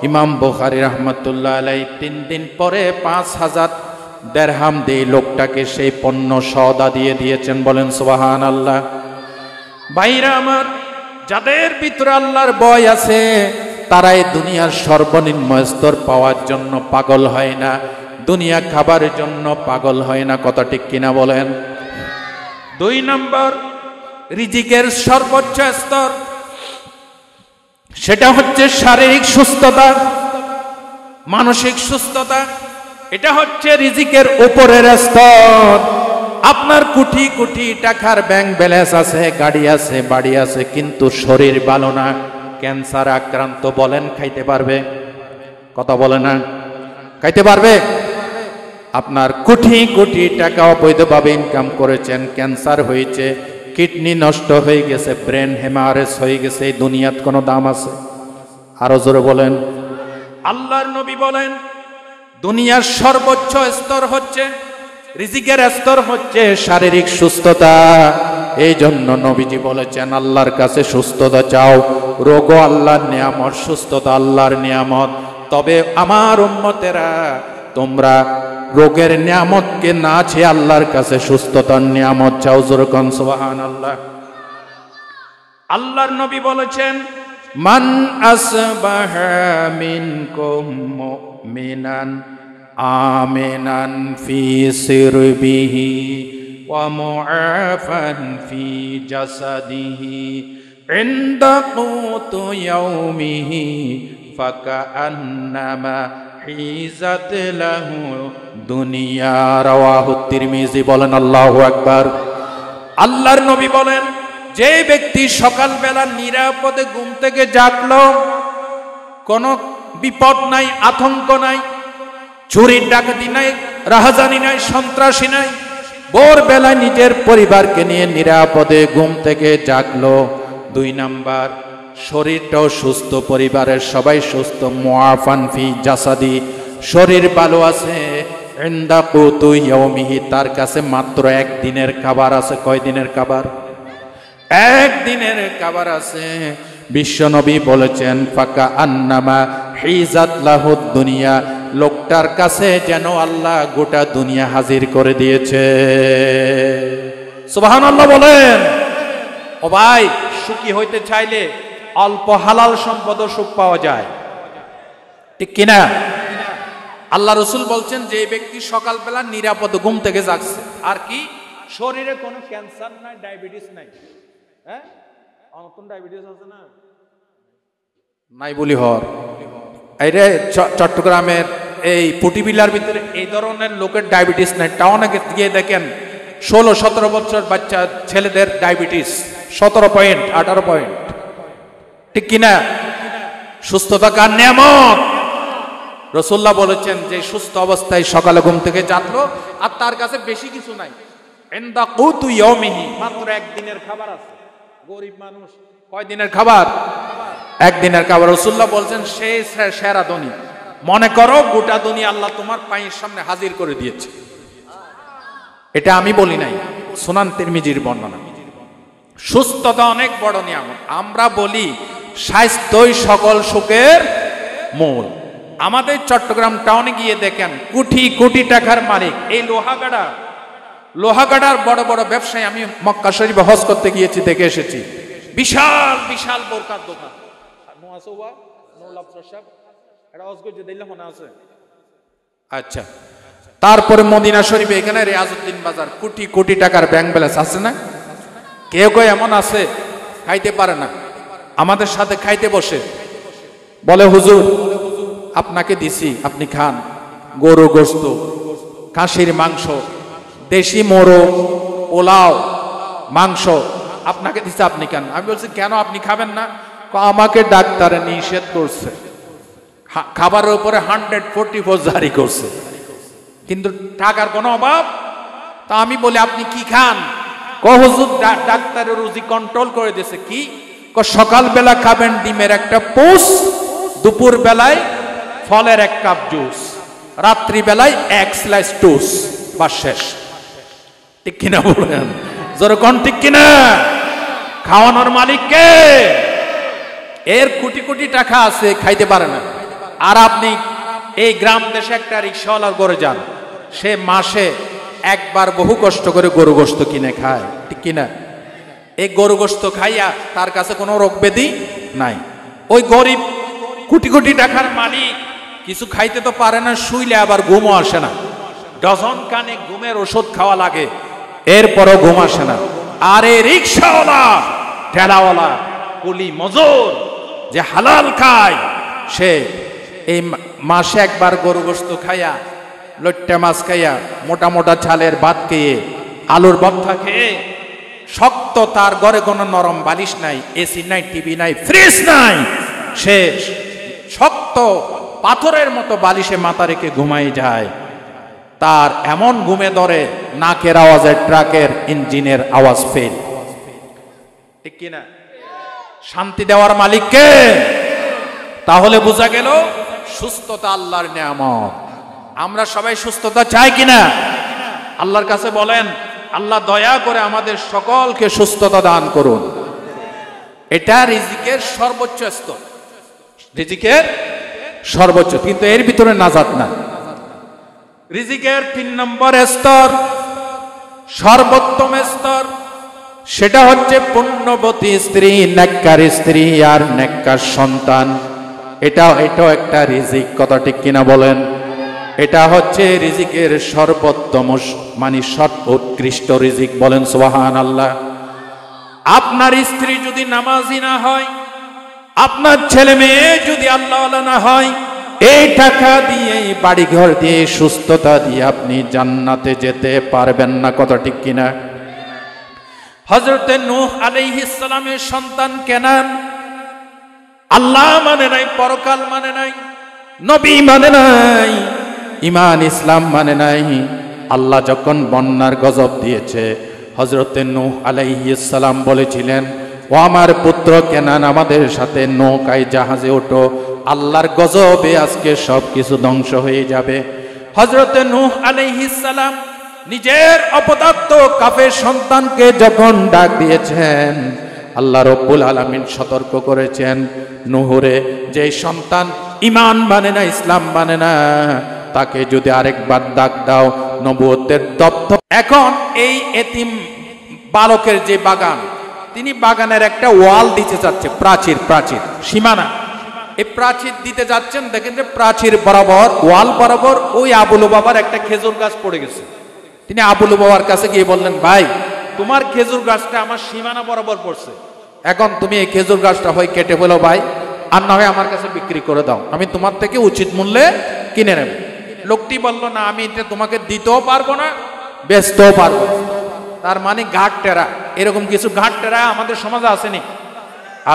ইমাম বুখারী রাহমাতুল্লাহ আলাইহি 3 দিন পরে 5,000 দেরহাম দিয়ে লোকটাকে সেই পণ্য সওদা দিয়ে দিয়েছেন। বলেন সুবহানাল্লাহ। ভাইরা আমার, যাদের ভিতরে আল্লাহর ভয় আছে তারা এই দুনিয়ার সর্বনিম্ন স্তর পাওয়ার জন্য পাগল হয় না, দুনিয়া খাবারের জন্য পাগল হয় না। কথা ঠিক কিনা বলেন? 2 নম্বর, রিজিকের সর্বোচ্চ স্তর সেটা হচ্ছে শারীরিক সুস্থতা, মানসিক সুস্থতা। এটা হচ্ছে রিজিকের উপরের স্তর। আপনার কোটি কোটি টাকার ব্যাংক ব্যালেন্স আছে, গাড়ি আছে, বাড়ি আছে, কিন্তু শরীর ভালো না, ক্যান্সার আক্রান্ত, বলেন খাইতে পারবে? কথা বলে না, খাইতে পারবে? আপনার কোটি কোটি টাকা অবৈধভাবে ইনকাম করেছেন, ক্যান্সার হয়েছে, কিডনি নষ্ট হয়ে গেছে, ব্রেন হেমারেজ হয়ে গেছে, এই দুনিয়াত কোনো দাম আছে? আরো জোরে বলেন। আল্লাহর নবী বলেন দুনিয়ার সর্বোচ্চ স্তর হচ্ছে, রিজিকের স্তর হচ্ছে শারীরিক সুস্থতা। এই জন্য নবীজি বলেছেন আল্লাহর কাছে সুস্থতা চাও। রোগও আল্লাহর নিয়ামত, সুস্থতা আল্লাহর নিয়ামত। তবে আমার উম্মতেরা, তোমরা রোগের নিয়ামতকে না চেয়ে আল্লাহর কাছে সুস্থতার নিয়ামত চাও। জোরে কোন সুবহানাল্লাহ। আল্লাহর নবী বলেছেন মান আসবাহা মিনকুম মুমিনান আমিনান ফি সিরবিহি ওয়া মুআফান ফি জাসাদিহি ইনদা কুতু ইয়াউমিহি ফাকান্নামা হিজাত লাহু দুনিয়া। রাওয়াহু তিরমিজি। বলেন আল্লাহু আকবার। আল্লাহর নবী বলেন যে ব্যক্তি সকালবেলা নিরাপদে ঘুম থেকে জাগলো, কোনো বিপদ নাই, আতঙ্ক নাই, চুরির ডাকাতি নাই, রাহাজানি নাই, সন্ত্রাসী নাই, ভোরবেলায় নিজের পরিবারকে নিয়ে নিরাপদে ঘুম থেকে জাগলো। 2 নাম্বার, শরীরটাও সুস্থ, পরিবারের সবাই সুস্থ। মুআফান ফি জাসাদি, শরীর ভালো আছে। ইনদা কুতু ইয়াউমিহি, তার কাছে মাত্র 1 দিনের খাবার আছে। কয় দিনের খাবার? 1 দিনের খাবার আছে। বিশ্বনবী বলেছেন ফাকা আন্নামা হিজাত লাহু দুনিয়া, লোকটার কাছে যেন আল্লাহ গোটা দুনিয়া হাজির করে দিয়েছে। সুবহানাল্লাহ বলেন। ও ভাই, সুখী হইতে চাইলে অল্প হালাল সম্পদ সুখ পাওয়া যায়, ঠিক কিনা? আল্লাহ রসুল বলছেন যে ব্যক্তি সকালবেলা নিরাপদ ঘুম থেকে জাগছে, আর কি শরীরে কোনো ক্যান্সার নাই, ডায়াবেটিস নাই। হ্যাঁ, নতুন ডায়াবেটিস আছে না? নাই বলি হর। এই রে চট্টগ্রামের এই পুটিবিলার ভিতরে এই ধরনের লোকের ডায়াবেটিস নাই। টাউনে গিয়ে দেখেন 16-17 বছর বাচ্চা ছেলেদের ডায়াবেটিস 17 পয়েন্ট, 18 পয়েন্ট, ঠিক কিনা? সুস্থতা কার নিয়ামত? রাসূলুল্লাহ বলেছেন যে সুস্থ অবস্থায় সকালে ঘুম থেকে জাগলো আর তার কাছে বেশি কিছু নাই, ইনদা কুতু ইয়াউমিহি, মাত্র একদিনের খাবার আছে। গরিব মানুষ, কয় দিনের খাবার? একদিনের খাবার। রাসূলুল্লাহ বলছেন সে সেরা ধনী। মনে করো গোটা দুনিয়া আল্লাহ তোমার পায়ের সামনে হাজির করে দিয়েছে। এটা আমি বলি নাই, সুনান তিরমিজির বর্ণনা। সুস্থতা অনেক বড় নিয়ামত। আমরা বলি স্বাস্থ্যই সকল সুখের মূল। আমাদের চট্টগ্রাম টাউনে গিয়ে দেখেন কোটি কোটি টাকার মালিক এই লোহাগাড়ার বড় বড় ব্যবসায়ী। আমি মক্কা শরীফে হজ করতে গিয়েছি, দেখে এসেছি বিশাল বিশাল বোরকার দোকান। আচ্ছা, তারপরে মদিনা শরীফে এখানে রিয়াজউদ্দিন বাজার, কোটি কোটি টাকার ব্যাংক ব্যালেন্স আছে না? কেউ কেউ এমন আছে খাইতে পারে না, আমাদের সাথে খাইতে বসে বলে হুজুর আপনাকে দিছি আপনি খান, গরু গোশত, খাসির মাংস, দেশি মোরগ, পোলাও, মাংস আপনাকে দিছে আপনি খান। আমি বলছি কেন আপনি খাবেন না? আমাকে ডাক্তারে নিষেধ করছে, খাবারের উপরে 144 জারি করছে, কিন্তু টাকার কোনো অভাব। তা আমি বলি আপনি কি খান? হুজুর ডাক্তারের রুজি কন্ট্রোল করে দিয়েছে। কি? সকাল বেলা খাবেন ডিমের একটা পোস, দুপুর বেলায় ফলের এক কাপ জুস, রাত্রি বেলায় এক স্লাইস টোস্ট, বা শেষ। ঠিক কিনা বলেন? যেরকম ঠিক কিনা? খাওয়ানোর মালিক কে? এর কোটি কোটি টাকা আছে, খাইতে পারে না। আর আপনি এই গ্রাম দেশে একটা রিক্সাওয়ালার ঘরে যান, সে মাসে একবার বহু কষ্ট করে গরু গোশত কিনে খায়, ঠিক কিনা? এই গরু গোশত খাইয়া তার কাছে কোনো রোগ ব্যাধি নাই। ওই গরিব কোটি কোটি টাকার মালিক কিছু খাইতে তো পারে না, শুইলে আবার ঘুমও আসে না, ডজন কানে ঘুমের ওষুধ খাওয়া লাগে, এরপরও ঘুম আসে না। আর এই রিক্সাওয়ালা, ঠেলাওয়ালা, কুলি মজুর যে হালাল খায়, সে এই মাসে একবার গরু গোশত খাইয়া, লট্টা মাছ খাইয়া, মোটা মোটা চালের ভাত খেয়ে, আলুর ভর্তা খেয়ে, শক্ত, তার ঘরে কোনো নরম বালিশ নাই, এসি নাই, টিভি নাই, ফ্রিজ নাই, সে শক্ত পাথরের মতো বালিশে মাথা রেখে ঘুমাই যায়। তার এমন ঘুমে ধরে নাকের আওয়াজে ট্রাকের ইঞ্জিনের আওয়াজ ফেল। ঠিক কিনা? শান্তি দেওয়ার মালিক কে? তাহলে বোঝা গেল সুস্থতা আল্লাহর নিয়ামত। আমরা সবাই সুস্থতা চাই কিনা? আল্লাহর কাছে বলেন আল্লাহ দয়া করে আমাদের সকলকে সুস্থতা দান করুন। এটা রিজিকের সর্বোচ্চ স্তর, রিজিকের সর্বোচ্চ, কিন্তু এর ভিতরে নাজাত না। রিজিকের 3 নম্বর স্তর, সর্বোত্তম স্তর, সেটা হচ্ছে পুণ্যবতী স্ত্রী, নেককার স্ত্রী আর নেককার সন্তান। এটাও একটা রিজিক, কথা ঠিক কিনা বলেন? এটা হচ্ছে রিজিকের সর্বোত্তম, মানে সর্বোৎকৃষ্ট রিজিক, বলেন সুবহানাল্লাহ। আপনার স্ত্রী যদি নামাজি না হয়, আপনার ছেলে মেয়ে যদি আল্লাহওয়ালা না হয়, এই টাকা দিয়ে, বাড়ি ঘর দিয়ে, সুস্থতা দিয়ে আপনি জান্নাতে যেতে পারবেন না, কথা ঠিক কিনা? হযরতে নূহ আলাইহিস সালামের সন্তান কেনান আল্লাহ মানে নাই, পরকাল মানে নাই, নবী মানে নাই, ঈমান ইসলাম মানে নাই। আল্লাহ যখন বন্যার গজব দিয়েছে, হযরতে নূহ আলাইহিস সালাম বলেছিলেন, ও আমার পুত্র কেনান, আমাদের সাথে নৌকায় জাহাজে ওঠো, আল্লাহর গজবে আজকে সবকিছু ধ্বংস হয়ে যাবে। হযরতে নূহ আলাইহিস সালাম নিজের অপদার্থ কাফের সন্তানকে যখন ডাক দিয়েছেন, আল্লাহ রব্বুল আলামিন সতর্ক করেছেন, নূহরে, যে সন্তান ঈমান মানে না, ইসলাম মানে না, তাকে যদি আরেকবার ডাক দাও, নবুয়তের দপ্তর। এখন এই এতিম বালকের যে বাগান, তিনি বাগানের একটা ওয়াল দিতে যাচ্ছে, প্রাচীর, সীমানা, এই প্রাচীর দিতে যাচ্ছেন। দেখেন যে প্রাচীর বরাবর, ওয়াল বরাবর ওই আবুলু বাবার একটা খেজুর গাছ পড়ে গেছে। তিনি আবুলু বাবার কাছে গিয়ে বললেন, ভাই তোমার খেজুর গাছটা আমার সীমানা বরাবর পড়ছে, এখন তুমি এই খেজুর গাছটা হয় কেটে ফেলো ভাই, আর না হয় আমার কাছে বিক্রি করে দাও, আমি তোমার থেকে উচিত মূল্যে কিনে নেব। লোকটি বলল, না আমি এটা তোমাকে দিতেও পারবো না, বেচতেও পারবো না। তার মানে ঘাট টেরা, এরকম কিছু ঘাট টেরা আমাদের সমাজে আসেনি,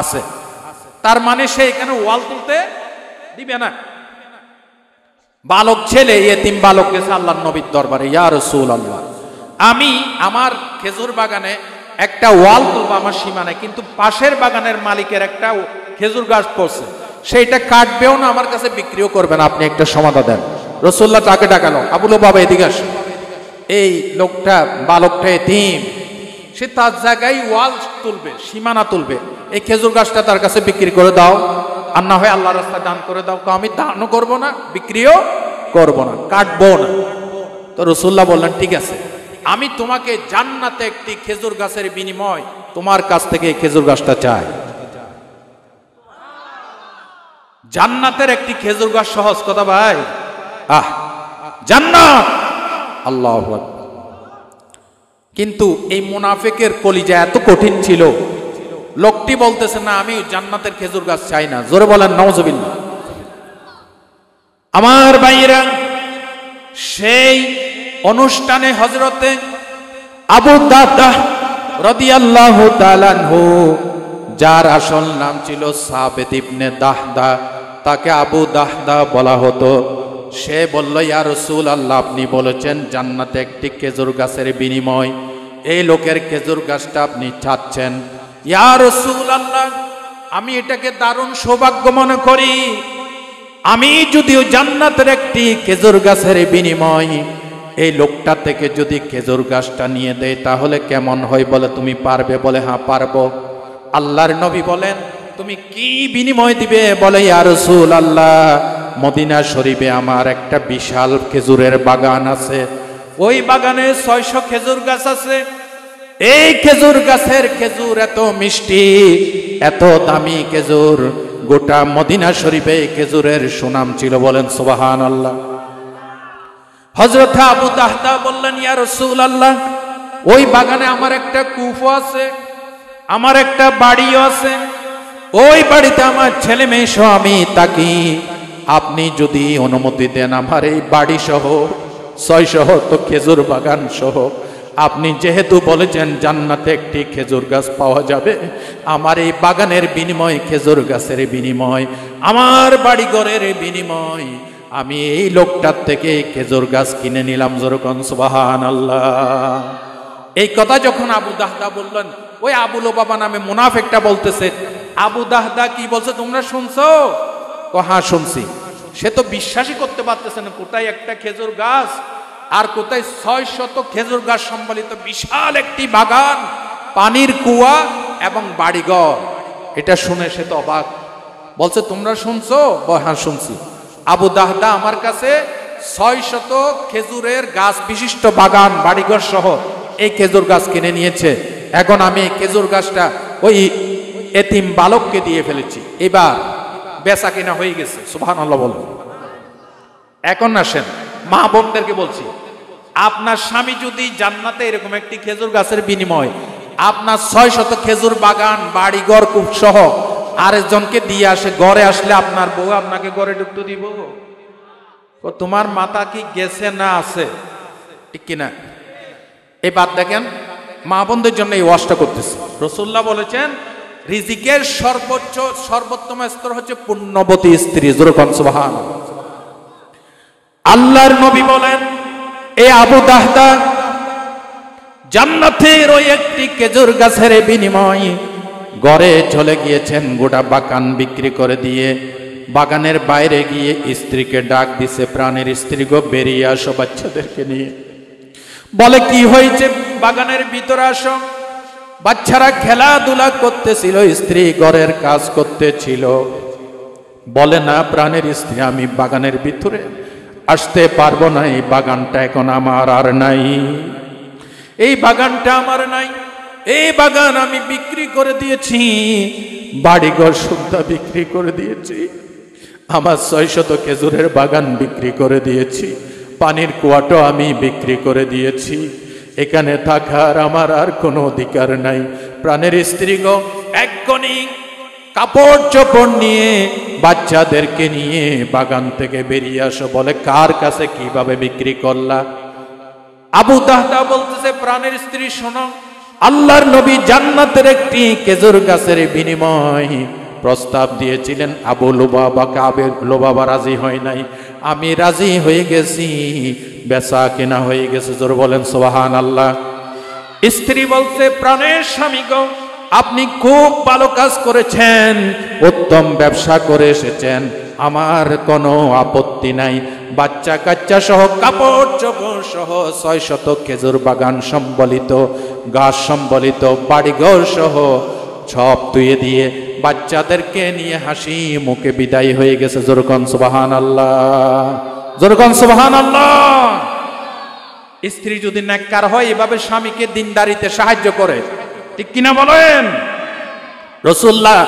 আছে। তার মানে সে এখানে ওয়াল তুলতে দিবে না। বালক ছেলে ইয়েতিম বালক গেছে আল্লাহর নবীর দরবারে, ইয়া রাসূলুল্লাহ আমি আমার খেজুর বাগানে একটা ওয়াল তুলবো আমার সীমানায়, কিন্তু পাশের বাগানের মালিকের একটা খেজুর গাছ পড়ছে, সেইটা কাটবেও না আমার কাছে বিক্রিও করবে না, আপনি একটা সমাধান দেন। রাসূলুল্লাহ তাকে ডাকালো, আবু লুবাবা এদিকে আসো। এই লোকটা বালকটা এতিম, সে তার জায়গায় ওয়াল তুলবে, সীমানা তুলবে, এই খেজুর গাছটা তার কাছে বিক্রি করে দাও, আর না হয় আল্লাহর রাস্তায় দান করে দাও। আমি দানও করবো না, বিক্রিও করবো না, কাটবো না। তো রাসূলুল্লাহ বললেন ঠিক আছে, আমি তোমাকে জান্নাতে একটি খেজুর গাছের বিনিময় তোমার কাছ থেকে এই খেজুর গাছটা চাই। জান্নাতের একটি খেজুর গাছ সহজ কথা ভাই, জান্নাত, আল্লাহু আকবার। কিন্তু এই মুনাফিকের কলিজা এত কঠিন ছিল, লোকটি বলতেছে না আমি জান্নাতের খেজুর গাছ চাই না। জোরে বলেন নাউজুবিল্লাহ। আমার ভাইয়েরা, সেই অনুষ্ঠানে হযরতে আবু দাহদা রাদিয়াল্লাহু তাআলা আনহু, যার আসল নাম ছিল সাবিত ইবনে দাহদা, তাকে আবু দাহদা বলা হতো। সে বলল, ইয়া রাসূলুল্লাহ আপনি বলেছেন জান্নাতে একটি খেজুর গাছের বিনিময় এই লোকের খেজুর গাছটা আপনি চাচ্ছেন। ইয়া রাসূলুল্লাহ আমি এটাকে দারুণ সৌভাগ্য মনে করি, আমি যদিও জান্নাতের একটি খেজুর গাছের বিনিময় এই লোকটা থেকে যদি খেজুর গাছটা নিয়ে দেয় তাহলে কেমন হয়? বলে তুমি পারবে? বলে হ্যাঁ পারবো। আল্লাহর নবী বলেন তুমি কি বিনিময় দিবে? বলে ইয়া রাসূলুল্লাহ মদিনা শরীফে আমার একটা বিশাল খেজুরের বাগান আছে, ওই বাগানে 600 খেজুর গাছ আছে, এই খেজুর গাছের খেজুর এত মিষ্টি, এত দামি খেজুর, গোটা মদিনা শরীফে খেজুরের সুনাম ছিল। বলেন সুবহানাল্লাহ। হযরত আবু দাহদা বললেন ইয়া রাসূলুল্লাহ ওই বাগানে আমার একটা কূপও আছে, আমার একটা বাড়িও আছে, ওই বাড়িতে আমার ছেলে মেয়ে সহ আমি থাকি, আপনি যদি অনুমতি দেন আমার এই বাড়ি সহ 600 তো খেজুর বাগান সহ, আপনি যেহেতু বলেছেন জান্নাতে একটি খেজুর গাছ পাওয়া যাবে, আমার এই বাগানের বিনিময়, খেজুর গাছের বিনিময়, আমার বাড়িঘরের বিনিময় আমি এই লোকটার থেকে খেজুর গাছ কিনে নিলাম। যেরকম সুবহানাল্লাহ। এই কথা যখন আবু দাহদা বললেন, ওই আবু লুবাবা নামে মুনাফিকটা বলতেছে, আবু দাহদা কি বলছে তোমরা শুনছো? হ্যাঁ শুনছি। সে তো বিশ্বাসই করতে পারতেছে না, কোথায় একটা খেজুর গাছ আর কোথায় 600 খেজুর গাছ সম্বলিত বিশাল একটি বাগান, পানির কুয়া এবং বাড়িঘর। এটা শুনে সে তো অবাক, বলছে তোমরা শুনছো? হ্যাঁ শুনছি। আবু দাহদা আমার কাছে 600 খেজুরের গাছ বিশিষ্ট বাগান, বাড়িঘর সহ এই খেজুর গাছ কিনে নিয়েছে। এখন আমি এই খেজুর গাছটা ওই এতিম বালককে দিয়ে ফেলেছি, এবার বেচা কিনা হয়ে গেছে। সুবহানাল্লাহ বলুন। এখন আসেন মা বোনদেরকে বলছি, আপনার স্বামী যদি জান্নাতে এরকম একটি খেজুর গাছের বিনিময় আপনার 600 খেজুর বাগান, বাড়িঘর, কূপ সহ আরেকজনকে দিয়ে আসে, ঘরে আসলে আপনার বউ আপনাকে ঘরে ঢুকতে দিব? তোমার মাথা কি গেছে না আছে? ঠিক কিনা? এবার দেখেন মা বোনদের জন্য এই ওয়াজটা করতেছে। রাসূলুল্লাহ বলেছেন রিজিকের সর্বোত্তম স্তর হচ্ছে পুণ্যবতী স্ত্রী। যেরকম সুবহানাল্লাহ। আল্লাহর নবী বলেন এ আবু দাহদা জান্নাতের ওই একটি খেজুর গাছের বিনিময় ঘরে চলে গিয়েছেন, গোটা বাগান বিক্রি করে দিয়ে বাগানের বাইরে গিয়ে স্ত্রীকে ডাক দিছে, প্রাণের স্ত্রী গো বেরিয়ে আসো বাচ্চাদেরকে নিয়ে। বলে কি হয়েছে? বাগানের ভিতরে আসো। বাচ্চারা খেলাধুলা করতেছিল, স্ত্রী ঘরের কাজ করতেছিল। বলে না প্রাণের স্ত্রী আমি বাগানের ভিতরে আসতে পারবো না, এই বাগানটা এখন আমার আর নাই, এই বাগানটা আমার নাই, এই বাগান আমি বিক্রি করে দিয়েছি, বাড়িঘর সুদ্ধা বিক্রি করে দিয়েছি, আমার 600 খেজুরের বাগান বিক্রি করে দিয়েছি, পানির কুয়াটাও আমি বিক্রি করে দিয়েছি, এখানে থাকার আমার আর কোনো অধিকার নাই। প্রাণের স্ত্রী গো এক্ষুনি কাপড় চোপড় নিয়ে বাচ্চাদেরকে নিয়ে বাগান থেকে বেরিয়ে আসো। বলে কার কাছে কিভাবে বিক্রি করলা? আবু দাহদা বলতেছে প্রাণের স্ত্রী শোনো, আল্লাহর নবী জান্নাতের একটি খেজুর গাছের বিনিময় প্রস্তাব দিয়েছিলেন, আবু লুবাবাকে আবু লুবাবা রাজি হয় নাই। আমি রাজি হয়ে গেছি, বেচা কেনা হয়ে গেছে। জোর বলেন সুবহানাল্লাহ। স্ত্রী বলছে, প্রাণের স্বামী গো, আপনি খুব ভালো কাজ করেছেন, উত্তম ব্যবসা করে এসেছেন, আমার কোনো আপত্তি নাই। বাচ্চা কাচ্চা সহ, কাপড় চোপড় সহ, 600 খেজুর বাগান সম্বলিত, গাছ সম্বলিত বাড়িঘর সহ সব ধুয়ে দিয়ে বাচ্চাদেরকে নিয়ে হাসি মুখে বিদায় হয়ে গেছে। জোরকন সুবহানাল্লাহ, জোরকন সুবহানাল্লাহ। স্ত্রী যদি নেককার হয়, এভাবে স্বামীকে দিনদারিতে সাহায্য করে, ঠিক কিনা বলেন? রাসূলুল্লাহ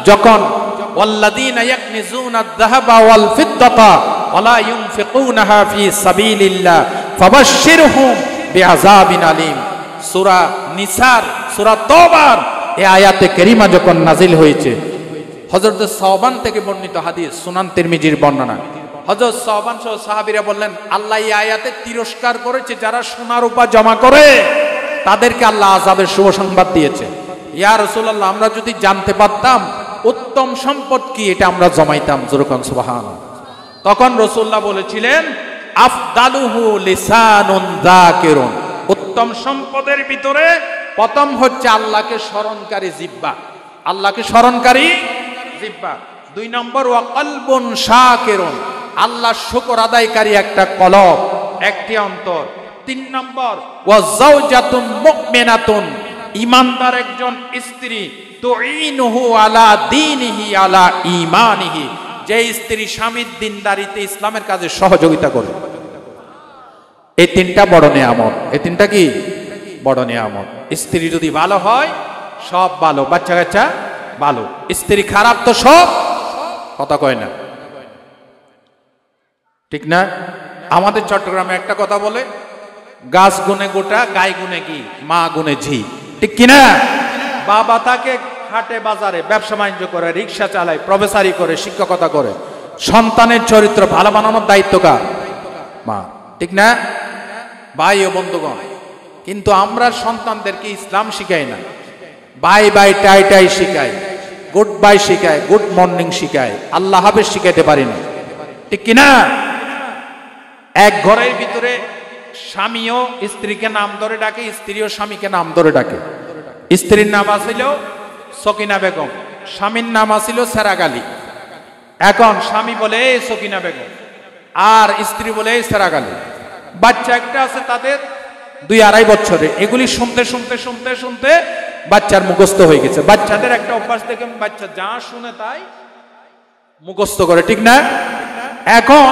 যখন ওয়াল্লাযীনা ইয়াকনিজুনা আয-যাহাবা ওয়াল ফিদ্দাতা ওয়া লা ইউনফিকুনাহা ফি সাবিলিল্লাহ ফাবাশশিরহুম বিআযাবিন আলীম, সূরা নিসার, সূরা তওবার এই আয়াতে কারিমা যখন নাজিল হয়েছে, হযরত সাওবান থেকে বর্ণিত হাদিস, সুনান তিরমিজির বর্ণনা। হযরত সাওবান সহ সাহাবীরা বললেন, আল্লাহ এই আয়াতে তিরস্কার করেছে যারা সোনা রূপা জমা করে, তাদেরকে আল্লাহ আযাবের শুভ সংবাদ দিয়েছে। ইয়া রাসূলুল্লাহ, আমরা যদি জানতে পারতাম উত্তম সম্পদ কি, এটা আমরা জমাইতাম। যেরকম সুবহানাল্লাহ। তখন রাসূলুল্লাহ বলেছিলেন, আফদালুহু লিসানুন যাকিরুন, উত্তম সম্পদের ভিতরে প্রথম হচ্ছে আল্লাহকে স্মরণকারী জিহ্বা, আল্লাহকে স্মরণকারী জিহ্বা। 2 নম্বর ওয়া কলবুন শাকিরুন, আল্লাহর শুকর আদায়কারী একটা কলব, একটি অন্তর। 3 নম্বর ওয়া যাওজাতুন মুমিনাতুন, ঈমানদার একজন স্ত্রী, তুঈনুহু আলা দীনিহি আলা ঈমানিহি, যে স্ত্রী স্বামীর দিনদারিতে, ইসলামের কাজে সহযোগিতা করে। এই 3টা বড় নিয়ামত। এই 3টা কি? বড় নিয়ামত। স্ত্রী যদি ভালো হয়, সব ভালো, বাচ্চা কাচ্চা ভালো। স্ত্রী খারাপ তো সব, কথা কয় না, ঠিক না? আমাদের চট্টগ্রামে একটা কথা বলে, গাছ গুনে গোটা, গায়ে গুনে কি, মা গুনে ঝি, ঠিক কিনা? বাবা তাকে হাটে বাজারে ব্যবসা বাণিজ্য করে, রিক্সা চালায়, প্রফেসরি করে, শিক্ষকতা করে, সন্তানের চরিত্র ভালো বানানোর দায়িত্ব কার? মা, ঠিক না? ভাই ও বন্ধুগণ, কিন্তু আমরা সন্তানদেরকে ইসলাম শিখাই না। বাই বাই টাই টাই শিখাই, গুড বাই শিখাই, গুড মর্নিং শিখাই, আল্লাহ হাফেজ শিখাইতে পারি না, ঠিক কিনা? এক ঘরের ভিতরে স্বামীও স্ত্রীকে নাম ধরে ডাকে, স্ত্রীও স্বামীকে নাম ধরে ডাকে। স্ত্রীর নাম আছিল সকিনা বেগম, স্বামীর নাম আছিল সেরাগ আলী। এখন স্বামী বলে এই সকিনা বেগম, আর স্ত্রী বলে এই সেরাগ আলী। বাচ্চা একটা আছে তাদের 2-2.5 বছরে। এগুলি শুনতে শুনতে শুনতে শুনতে বাচ্চার মুখস্থ হয়ে গেছে। বাচ্চাদের একটা অভ্যাস দেখে, বাচ্চা যা শুনে তাই মুখস্থ করে, ঠিক না? এখন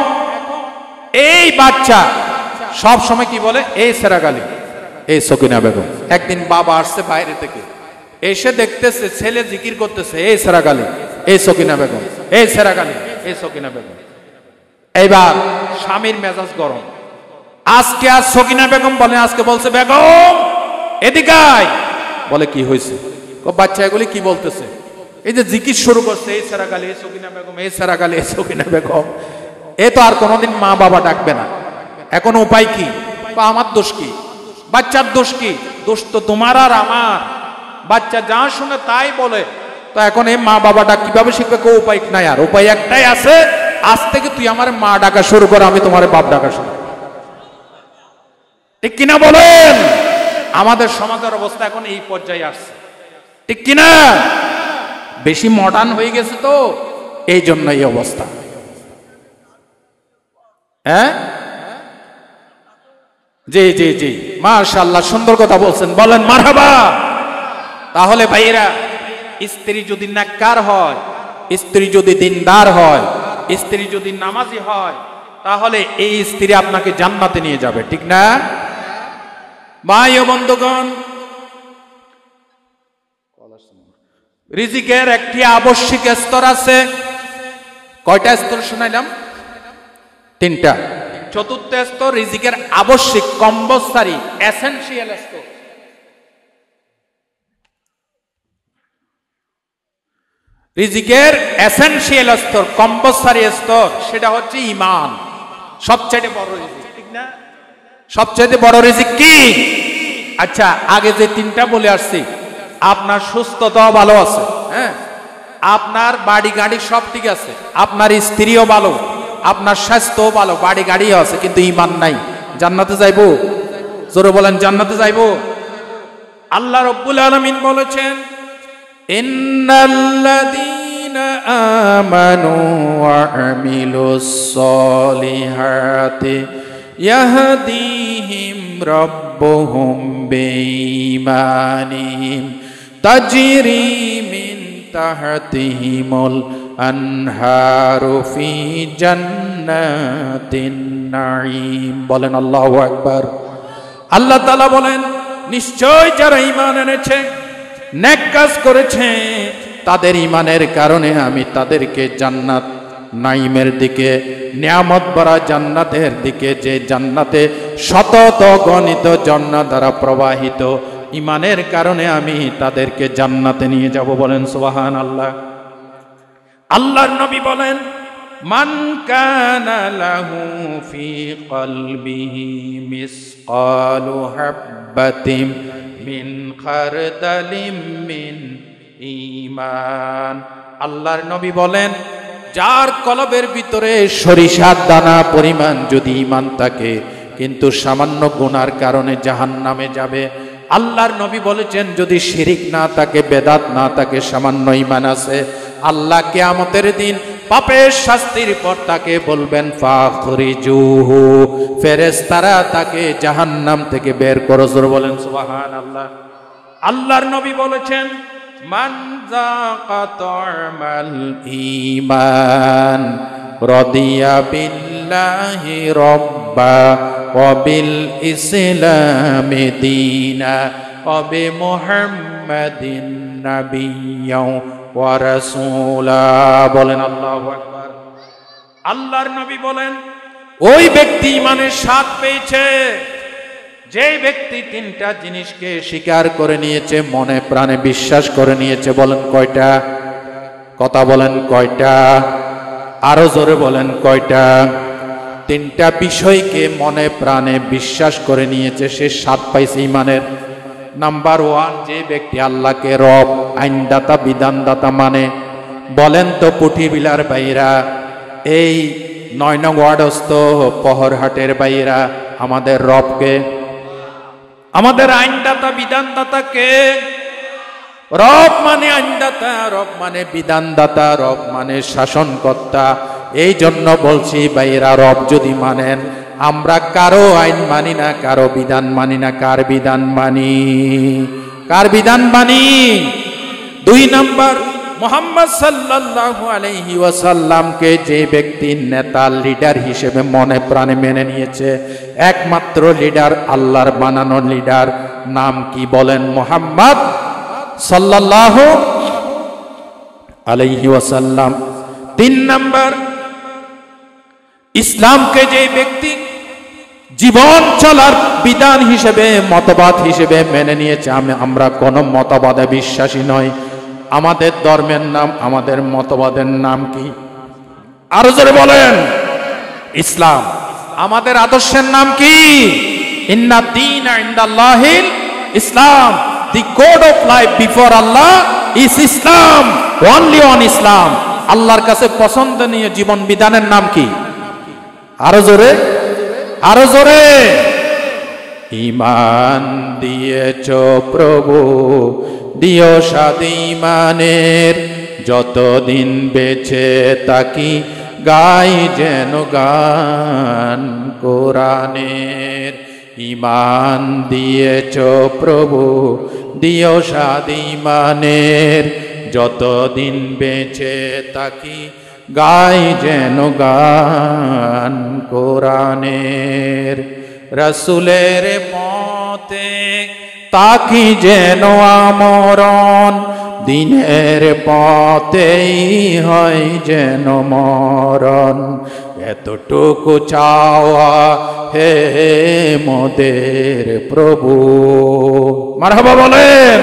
এই বাচ্চা সব সময় কি বলে? এই সেরাগ আলী, এই সকিনা বেগম। একদিন বাবা আসছে বাইরে থেকে, এসে দেখতেছে ছেলে জিকির করতেছে, এই সেরাগ আলী, এই সকিনা বেগম, এই সেরাগ আলী, এই সকিনা বেগম। এইবার স্বামীর মেজাজ গরম। আজকে আর সকিনা বেগম বলে, আজকে বলছে, বেগম এদিকে আয়। বলে কি হয়েছে? বাচ্চা এগুলি কি বলতেছে? এই যে জিকির শুরু করছে, এই সেরাগ আলী, এই সকিনা বেগম, এই সেরাগ আলী, এই সকিনা বেগম। এ তো আর কোনোদিন মা বাবা ডাকবে না। এখন উপায় কি? আমার দোষ কি? বাচ্চার দোষ কি? দোষ তো তোমার আর আমার। বাচ্চা যা শুনে তাই বলে, তো এখন এই মা বাবাটা কিভাবে শিখবে? কেউ উপায় নাই, আর উপায় একটাই আছে, আজ থেকে তুই আমার মা ডাকা শুরু কর, আমি তোমার বাপ ডাকা শুরু, ঠিক কিনা বলেন? আমাদের সমাজের অবস্থা এখন এই পর্যায়ে আসছে, ঠিক কিনা? বেশি মডার্ন হয়ে গেছে তো, এই জন্য এই অবস্থা। হ্যাঁ, জি জি জি, মাশাআল্লাহ, সুন্দর কথা বলছেন, বলেন মারহাবা। তাহলে ভাইরা, স্ত্রী যদি নেককার হয়, স্ত্রী যদি দিনদার হয়, স্ত্রী যদি নামাজি হয়, তাহলে এই স্ত্রী আপনাকে জান্নাতে নিয়ে যাবে, ঠিক না? ভাই ও বন্ধুগণ, রিজিকের একটি আবশ্যিক স্তর আছে। কয়টা স্তর শুনাইলাম? 3টা। চতুর্থ স্তর রিজিকের আবশ্যিক, কম্পালসারি, এসেনশিয়াল স্তর। রিজিকের এসেনশিয়াল স্তর, কম্পালসারি স্তর, সেটা হচ্ছে ঈমান। সবচেয়ে বড় রিজিক, ঠিক না? সবচেয়ে বড় রিজিক কি? আচ্ছা, আগে যে 3টা বলে আসছি, আপনার সুস্থতাও ভালো আছে, হ্যাঁ, আপনার বাড়ি গাড়ি সব ঠিক আছে, আপনার স্ত্রীও ভালো, আপনার স্বাস্থ্য ভালো, বাড়ি গাড়িও আছে, কিন্তু ঈমান নাই, জান্নাতে যাইবো? জোরে বলেন, জান্নাতে যাইবো? আল্লাহ রাব্বুল আলামিন বলেছেন, ইন্নাল্লাযীনা আমানু ওয়া আমিলুস সলিহাতি ইয়াহদিহিম রাব্বুহুম বিঈমানিহিম তাজরি মিন তাহতিহিমুল আনহারু ফি জান্নাতিন নাঈম। বলেন আল্লাহু আকবার। আল্লাহ তাআলা বলেন, নিশ্চয় যারা ঈমান এনেছে, নেক কাজ করেছে, তাদের ঈমানের কারণে আমি তাদেরকে জান্নাত নাঈমের দিকে, নিয়ামত ভরা জান্নাতের দিকে, যে জান্নাতে শতত গণিত ঝর্ণা দ্বারা প্রবাহিত, ঈমানের কারণে আমি তাদেরকে জান্নাতে নিয়ে যাব। বলেন সুবহানাল্লাহ। আল্লাহর নবী বলেন, মান কানা লাহু ফি কলবিহি মিসকালু হাববাতিন মিন খারদালিম মিন ঈমান। আল্লাহর নবী বলেন, যার কলবের ভিতরে সরিষার দানা পরিমাণ যদি ঈমান থাকে, কিন্তু সামান্য গুনার কারণে জাহান্নামে যাবে। আল্লাহর নবী বলেছেন, যদি শিরিক না থাকে, বেদাত না থাকে, সামান্য ঈমান আছে, আল্লাহ কিয়ামতের দিন পাপের শাস্তির পর তাকে বলবেন ফাখরিজুহু, ফেরেশতারা তাকে জাহান্নাম থেকে বের করো। জোরে বলেন সুবহানাল্লাহ। আল্লাহর নবী বলেছেন, মান যাকা তা'মাল ঈমান রাদিয়া বিল্লাহি রাব্বা ওয়া বিল ইসলামি দীনা ওয়া বি মুহাম্মাদিন নাবিয়্যাও ওয়া রাসূলা। বলেন আল্লাহু আকবার। আল্লাহর নবী বলেন, ওই ব্যক্তি ঈমানের স্বাদ পেয়েছে যে ব্যক্তি তিনটা জিনিসকে স্বীকার করে নিয়েছে, মনে প্রাণে বিশ্বাস করে নিয়েছে। বলেন কয়টা? কথা বলেন কয়টা? আরো জোরে বলেন কয়টা? তিনটা বিষয়কে মনে প্রাণে বিশ্বাস করে নিয়েছে, সে স্বাদ পাইছে ঈমানের। নাম্বার 1, যে ব্যক্তি আল্লাহকে রব, আইনদাতা, বিধানদাতা মানে। বলেন তো পুঠিবিলার বাইরা, এই 9 নং ওয়ার্ডস্থ পহরহাটের বাইরা আমাদের রবকে, আমাদের আইনদাতা বিধানদাতাকে। রব মানে আইনদাতা, রব মানে বিধানদাতা, রব মানে শাসনকর্তা। এই জন্য বলছি ভাইরা, রব যদি মানেন, আমরা কারো আইন মানি না, কারো বিধান মানি না। কার বিধান মানি? কার বিধান মানি? 2 নাম্বার, মুহাম্মদ সাল্লাল্লাহু আলাইহি ওয়াসাল্লামকে যে ব্যক্তি নেতা, লিডার হিসেবে মনে প্রাণে মেনে নিয়েছে, একমাত্র লিডার, আল্লাহর বানানো লিডার, নাম কি বলেন? মুহাম্মদ সাল্লাল্লাহু আলাইহি ওয়াসাল্লাম। 3 নাম্বার, ইসলামকে যে ব্যক্তি জীবন চলার বিধান হিসেবে, মতবাদ হিসেবে মেনে নিয়েছে। আমরা কোন মতবাদে বিশ্বাসী নই। আমাদের ধর্মের নাম, আমাদের মতবাদের নাম কি? আরো জোরে বলেন। ইসলাম। আমাদের আদর্শের নাম কি? ইন্না দীনা ইনদাল্লাহিল ইসলাম। The code of life before Allah is Islam, only on Islam. আল্লাহর কাছে পছন্দনীয় জীবন বিধানের নাম কি? আরো জোরে, আরো জোরে। ঈমান দিয়েছ প্রভু, দিও সাদ ঈমানের, যতদিন বেঁচে তাকি গাই যেন গান কোরআনের। ঈমান দিয়েছ প্রভু, দিও সাদ ঈমানের, যতদিন বেঁচে তাকি গাই যেন গান কোরআনের। রাসূলের পথে তাকি যেন আমরণ, দিনের পথেই হয় যেন মরণ। এতটুকু চাওয়া হে মোদের প্রভু। মারহাবা বলেন।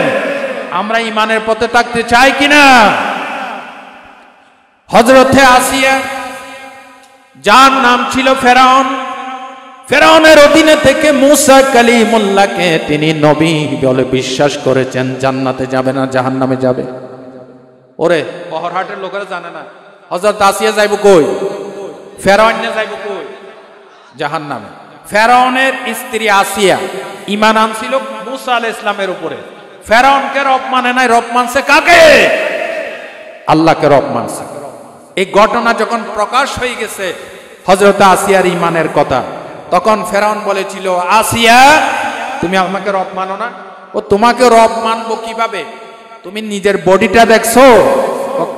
আমরা ঈমানের পথে থাকতে চাই কিনা? হযরতে আসিয়া, যার নাম ছিল ফেরাউন, ফেরাউনের অধীনে থেকে মুসা কালিমুল্লাহকে তিনি নবী বলে বিশ্বাস করেছেন। জান্নাতে যাবে না, জাহান্নামে যাবে। ওরে পহরহাটের লোকেরা জানে না হযরত আসিয়া যাইব কই? ফেরাউন যাইব কই? জাহান্নামে। ফেরাউনের স্ত্রী আসিয়া ঈমান আনছিল মুসা আলাইহিস সালামের উপরে। ফেরাউনকে রব মানে নাই, রব মানছে কাকে? আল্লাহকে রব মানছে। এই ঘটনা যখন প্রকাশ হয়ে গেছে হযরত আসিয়ার ঈমানের কথা, তখন ফেরাউন বলেছিল, আসিয়া তুমি আমাকে রব মানো না? ও তোমাকে রব মানবো কিভাবে? তুমি নিজের বডিটা দেখছো?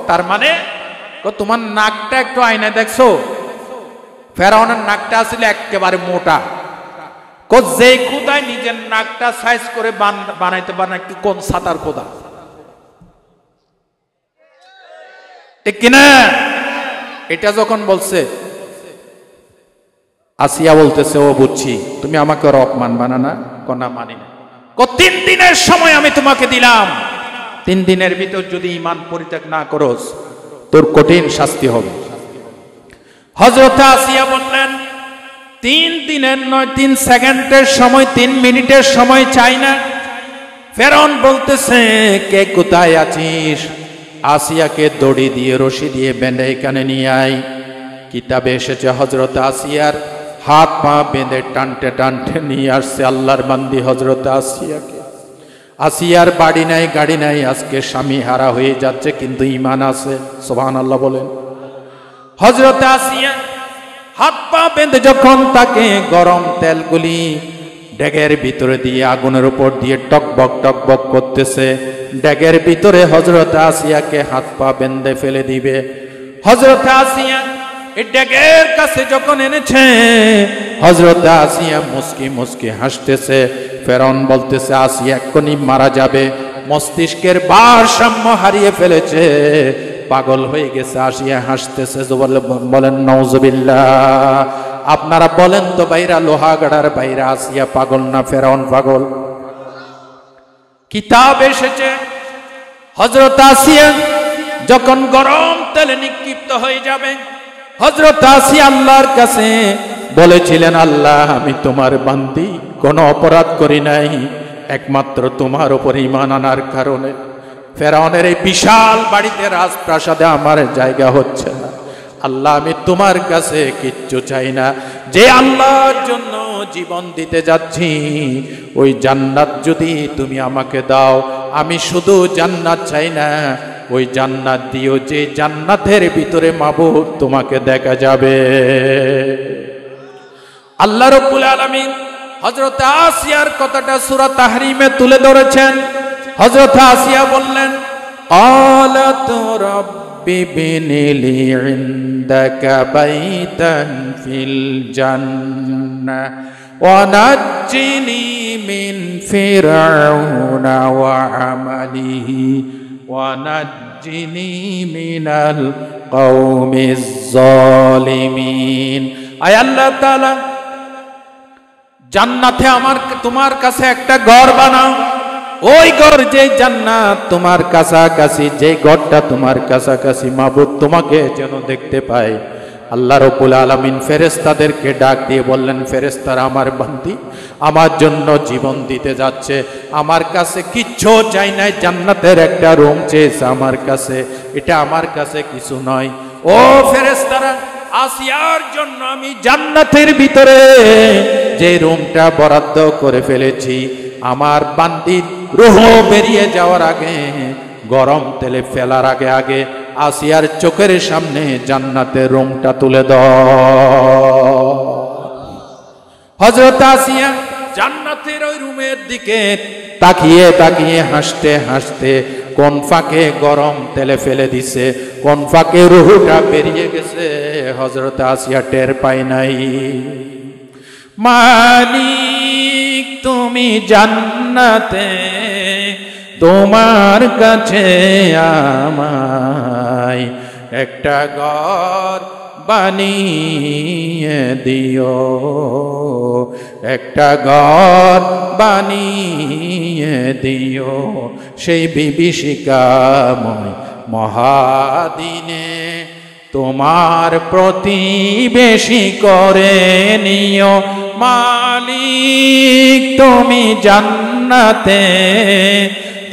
তার মানে তোমার নাকটা একটু আয়নায় দেখছো? ফেরাউনের নাকটা ছিল একেবারে মোটা। যে খুদায় নিজের নাকটা সাইজ করে বানাইতে পারে না, কি কোন সাতার খোদা? ঠিক কিনা? এটা যখন বলছে, আসিয়া বলতেছে, ও বুঝছি তুমি আমাকে রব মানবা না? না মানি না। 3 দিনের সময় আমি তোমাকে দিলাম, 3 দিনের ভিতর যদি ঈমান পরিত্যাগ না করস তোর কঠিন শাস্তি হবে। হযরত আসিয়া বললেন, 3 দিনের নয়, 3 সেকেন্ডের সময়, 3 মিনিটের সময় চাই না। ফেরাউন বলতেছে, কে কোথায় আছিস? আসিয়াকে দড়ি দিয়ে রশি দিয়ে বেঁধে এখানে নিয়ে আয়। কিতাবে এসেছে হযরত আসিয়ার হাত পা বেঁধে টানতে টানতে নিয়ে আসছে আল্লাহর বান্দি হযরত আসিয়াকে। আসিয়ার বাড়ি নাই, গাড়ি নাই, আজকে স্বামী হারা হয়ে যাচ্ছে, কিন্তু ঈমান আছে। সুবহানাল্লাহ বলেন। হযরত আসিয়া হাত পা বেঁধে যখন তাকে গরম তেলগুলি ডেগের ভিতরে দিয়ে আগুনের উপর দিয়ে টকবক টকবক করতেছে, ডেগের ভিতরে হযরত আসিয়াকে হাত পা বেঁধে ফেলে দিবে। হযরত আসিয়া এই ডেগের কাছে যখন এনেছে, হযরত আসিয়া মুস্কি মুস্কি হাসতেছে। ফেরাউন বলতেছে, আসিয়া এক্ষুনি মারা যাবে, মস্তিষ্কের ভারসাম্য হারিয়ে ফেলেছে, পাগল হয়ে গেছে। আসিয়া হাসতেছে, বলেন নাউজুবিল্লাহ। আপনারা বলেন তো বাইরা, লোহাগাড়ার বাইরা আসিয়া পাগল না ফেরাউন পাগল? কিতাব এসেছে হযরত আসিয়া যখন গরম তেলে নিক্ষিপ্ত হয়ে যাবে, হযরত আসিয়া আল্লাহর কাছে বলেছিলেন, আল্লাহ আমি তোমার বান্দি, কোনো অপরাধ করি নাই, একমাত্র তোমার উপর ঈমান আনার কারণে ফেরাউনের এই বিশাল বাড়িতে রাজপ্রাসাদে আমার জায়গা হচ্ছে না। আল্লাহ আমি তোমার কাছে কিচ্ছু চাই না, যে আল্লাহর জন্য জীবন দিতে যাচ্ছি ওই জান্নাত যদি তুমি আমাকে দাও, আমি শুধু জান্নাত চাই না, ওই জান্নাত দিও যে জান্নাতের ভিতরে মাবুদ তোমাকে দেখা যাবে। আল্লাহ রাব্বুল আলামিন হযরত আসিয়ার কথাটা সূরা তাহরিমে তুলে ধরেছেন। হযরত আসিয়া বললেন, ক্বালাত রাব্বি বিনি লি ইনদাকা বাইতান ফিল জান্নাহ ওয়া নাজ্জিনি মিন ফিরআউনা ওয়া আমালিহি ওয়া নাজ্জিনি মিনাল কওমিজ যালিমিন। আয় আল্লাহ তাআলা, জান্নাতে তোমার কাছে একটা ঘর বানাও, ওই ঘর যে জান্নাত তোমার কাছাকাছি, যে ঘরটা তোমার কাছাকাছি মাবুদ তোমাকে যেন দেখতে পায়। আল্লাহ রাব্বুল আলামিন ফেরেশতাদেরকে ডাক দিয়ে বললেন, ফেরেশতারা আমার বান্দি আমার জন্য জীবন দিতে যাচ্ছে, আমার কাছে কিচ্ছু চাই নাই, জান্নাতের একটা রুম চেয়েছে আমার কাছে, এটা আমার কাছে কিছু নয়। ও ফেরেশতারা, আসিয়ার জন্য আমি জান্নাতের ভিতরে যে রুমটা বরাদ্দ করে ফেলেছি, আমার বান্দির রূহ বেরিয়ে যাওয়ার আগে, গরম তেলে ফেলার আগে আগে আসিয়ার চোখের সামনে জান্নাতের রুমটা তুলে দাও। হযরত আসিয়া জান্নাতের ওই রুমের দিকে তাকিয়ে তাকিয়ে হাসতে হাসতে কোন ফাঁকে গরম তেলে ফেলে দিছে, কোন ফাঁকে রূহটা বেরিয়ে গেছে, হযরত আসিয়া টের পায় নাই। মালিক তুমি জান্নাতে, তোমার কাছে আমায় একটা ঘর বানিয়ে দিও, একটা ঘর বানিয়ে দিও, সেই বিভীষিকাময় মহাদিনে তোমার প্রতিবেশী করে নিও। মালিক তুমি জান্নাতে,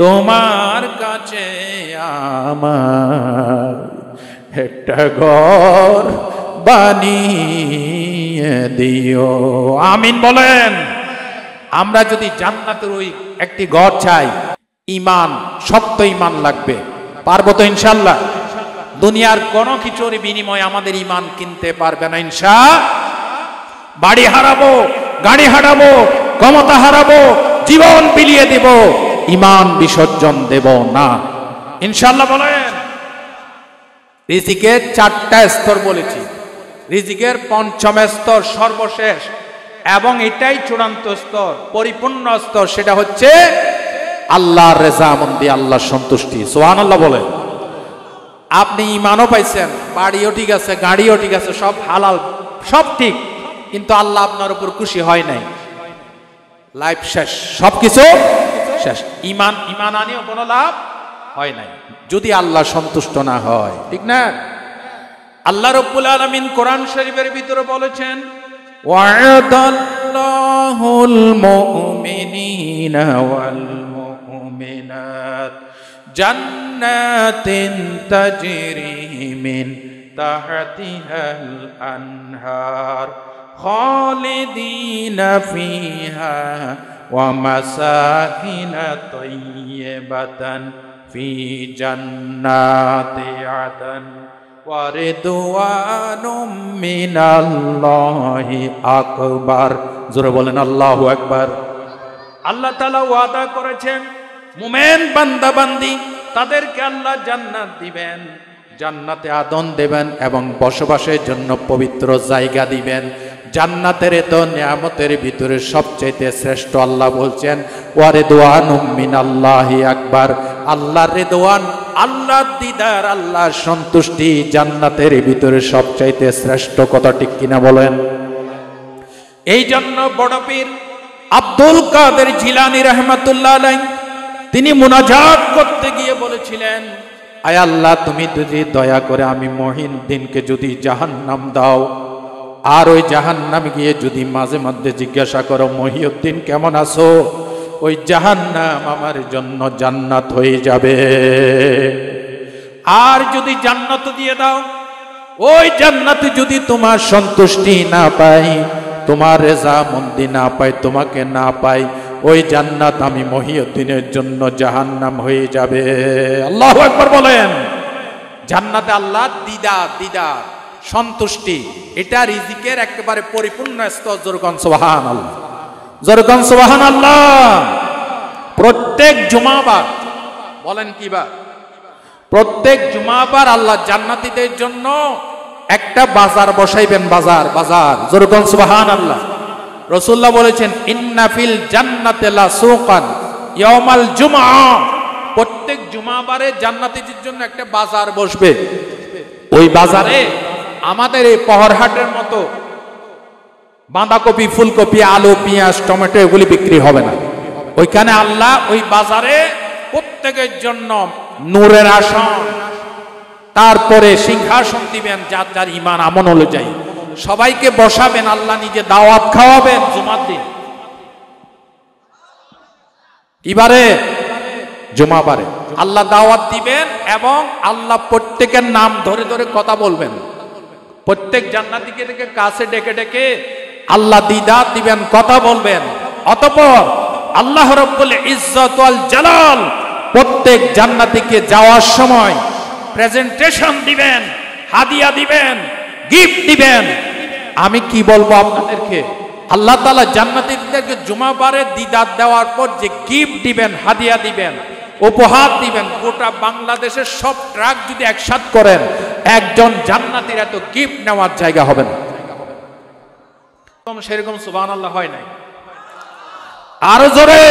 তোমার কাছে আমার একটা ঘর বানিয়ে দিও। আমিন বলেন। আমরা যদি জান্নাতের ওই একটি ঘর চাই, ঈমান, শক্ত ঈমান লাগবে। পারবো তো ইনশাআল্লাহ? দুনিয়ার কোনো কিছুর বিনিময়ে আমাদের ঈমান কিনতে পারবে না ইনশাআল্লাহ। বাড়ি হারাবো, গাড়ি হারাবো, ক্ষমতা হারাবো, জীবন বিলিয়ে দেব, ঈমান বিসর্জন দেব না ইনশাআল্লাহ বলেন। রিজিকের 4টা স্তর বলেছি। রিজিকের 5ম স্তর সর্বশেষ এবং এটাই চূড়ান্ত স্তর, পরিপূর্ণ স্তর, সেটা হচ্ছে আল্লাহর রেজামন্দি, আল্লাহর সন্তুষ্টি। সুবহানাল্লাহ বলেন। আপনি ঈমানও পাইছেন, বাড়িও ঠিক আছে, গাড়িও ঠিক আছে, সব হালাল, সব ঠিক, কিন্তু আল্লাহ আপনার উপর খুশি হয় নাই, লাইফ শেষ, সবকিছু শেষ। ঈমান আনিও কোনো লাভ হয় নাই যদি আল্লাহ সন্তুষ্ট না হয়, ঠিক না? আল্লাহ রাব্বুল আলামিন কোরআন শরীফের ভিতরে বলেছেন, ওয়া'দাল্লাহুল মুমিনিনা ওয়াল মুমিনাত জান্নাতিন তাজরি মিন তাহতিহাল আনহার খালিদিনা ফিহা ওয়া মাসাকিনা তাইয়্যিবাতান ফি জান্নাতি আদন ওয়া রিদওয়ানুম মিনাল্লাহি আকবার। জোরে বলেন আল্লাহু আকবার। আল্লাহ তাআলা ওয়াদা করেছেন মুমিন বান্দা বান্দি তাদেরকে আল্লাহ জান্নাত দিবেন, জান্নাতে আদন দেবেন এবং বসবাসের জন্য পবিত্র জায়গা দিবেন। জান্নাতের এত নিয়ামতের ভিতরে সবচেয়ে শ্রেষ্ঠ আল্লাহ বলছেন ওয়া রিদওয়ানুম মিনাল্লাহি আকবার। আল্লাহর রিদওয়ান, আল্লাহর দিদার, আল্লাহর সন্তুষ্টি জান্নাতের ভিতরে সবচাইতে শ্রেষ্ঠ। কথা ঠিক কিনা বলেন? এই জন্য বড় পীর আব্দুল কাদের জিলানী রাহমাতুল্লাহ আলাইহি তিনি মুনাজাত করতে গিয়ে বলেছিলেন, আয় আল্লাহ, তুমি যদি দয়া করে আমি মহিউদ্দিনকে যদি জাহান্নাম দাও, আর ওই জাহান্নামে গিয়ে যদি মাঝে মধ্যে জিজ্ঞাসা করো মহিউদ্দিন কেমন আছো, ওই জাহান্নাম আমার জন্য জান্নাত হয়ে যাবে। আর যদি জান্নাত দিয়ে দাও, ওই জান্নাতে যদি তোমার সন্তুষ্টি না পাই, তোমার রেজামন্দি না পাই, তোমাকে না পাই, ওই জান্নাত আমি মহিউদ্দিনের জন্য জাহান্নাম হয়ে যাবে। আল্লাহু আকবার বলেন। জান্নাতে আল্লাহ দিদার সন্তুষ্টি, এটা রিজিকের একেবারে পরিপূর্ণ স্তর। জোরকান সুবহানাল্লাহ, জোরকান সুবহানাল্লাহ। প্রত্যেক জুমাবার, বলেন কি বার? প্রত্যেক জুমাবার আল্লাহ জান্নাতীদের জন্য একটা বাজার বসাইবেন, বাজার। জোরকান সুবহানাল্লাহ। রাসূলুল্লাহ বলেছেন ইন্না ফিল জান্নাতি লা সুকান ইয়াউমাল জুমআ। প্রত্যেক জুমাবারে জান্নাতীদের জন্য একটা বাজার বসবে। ওই বাজারে আমাদের এই পহরহাটের মতো বাঁধাকপি, ফুলকপি, আলু, পেঁয়াজ, টমেটো এগুলি বিক্রি হবে না। ওইখানে আল্লাহ ওই বাজারে প্রত্যেকের জন্য নূরের আসন, তারপরে সিংহাসন দিবেন যার যার ঈমান আমল অনুযায়ী। সবাইকে বসাবেন, আল্লাহ নিজে দাওয়াত খাওয়াবেন। জুমার দিন, এবারে জুমাবারে আল্লাহ দাওয়াত দিবেন এবং আল্লাহ প্রত্যেকের নাম ধরে ধরে কথা বলবেন। প্রত্যেক জান্নাতীকে থেকে কাছে ডেকে ডেকে আল্লাহ দিদার দিবেন, কথা বলবেন। অতঃপর আল্লাহ রাব্বুল ইজ্জত ওয়াল জালাল প্রত্যেক জান্নাতীকে যাওয়ার সময় প্রেজেন্টেশন দিবেন, হাদিয়া দিবেন, গিফট দিবেন। আমি কি বলবো আপনাদেরকে, আল্লাহ তাআলা জান্নাতীদেরকে জুমাবারে দিদার দেওয়ার পর যে গিফট দিবেন, হাদিয়া দিবেন, উপহার দিবেন, গোটা বাংলাদেশের সব ট্রাক যদি একসাথে করেন, একজন জান্নাতীর এত গিফট নেওয়ার জায়গা হবে না। সেরকম সুবহানাল্লাহ হয় নাই। আরো জোরে।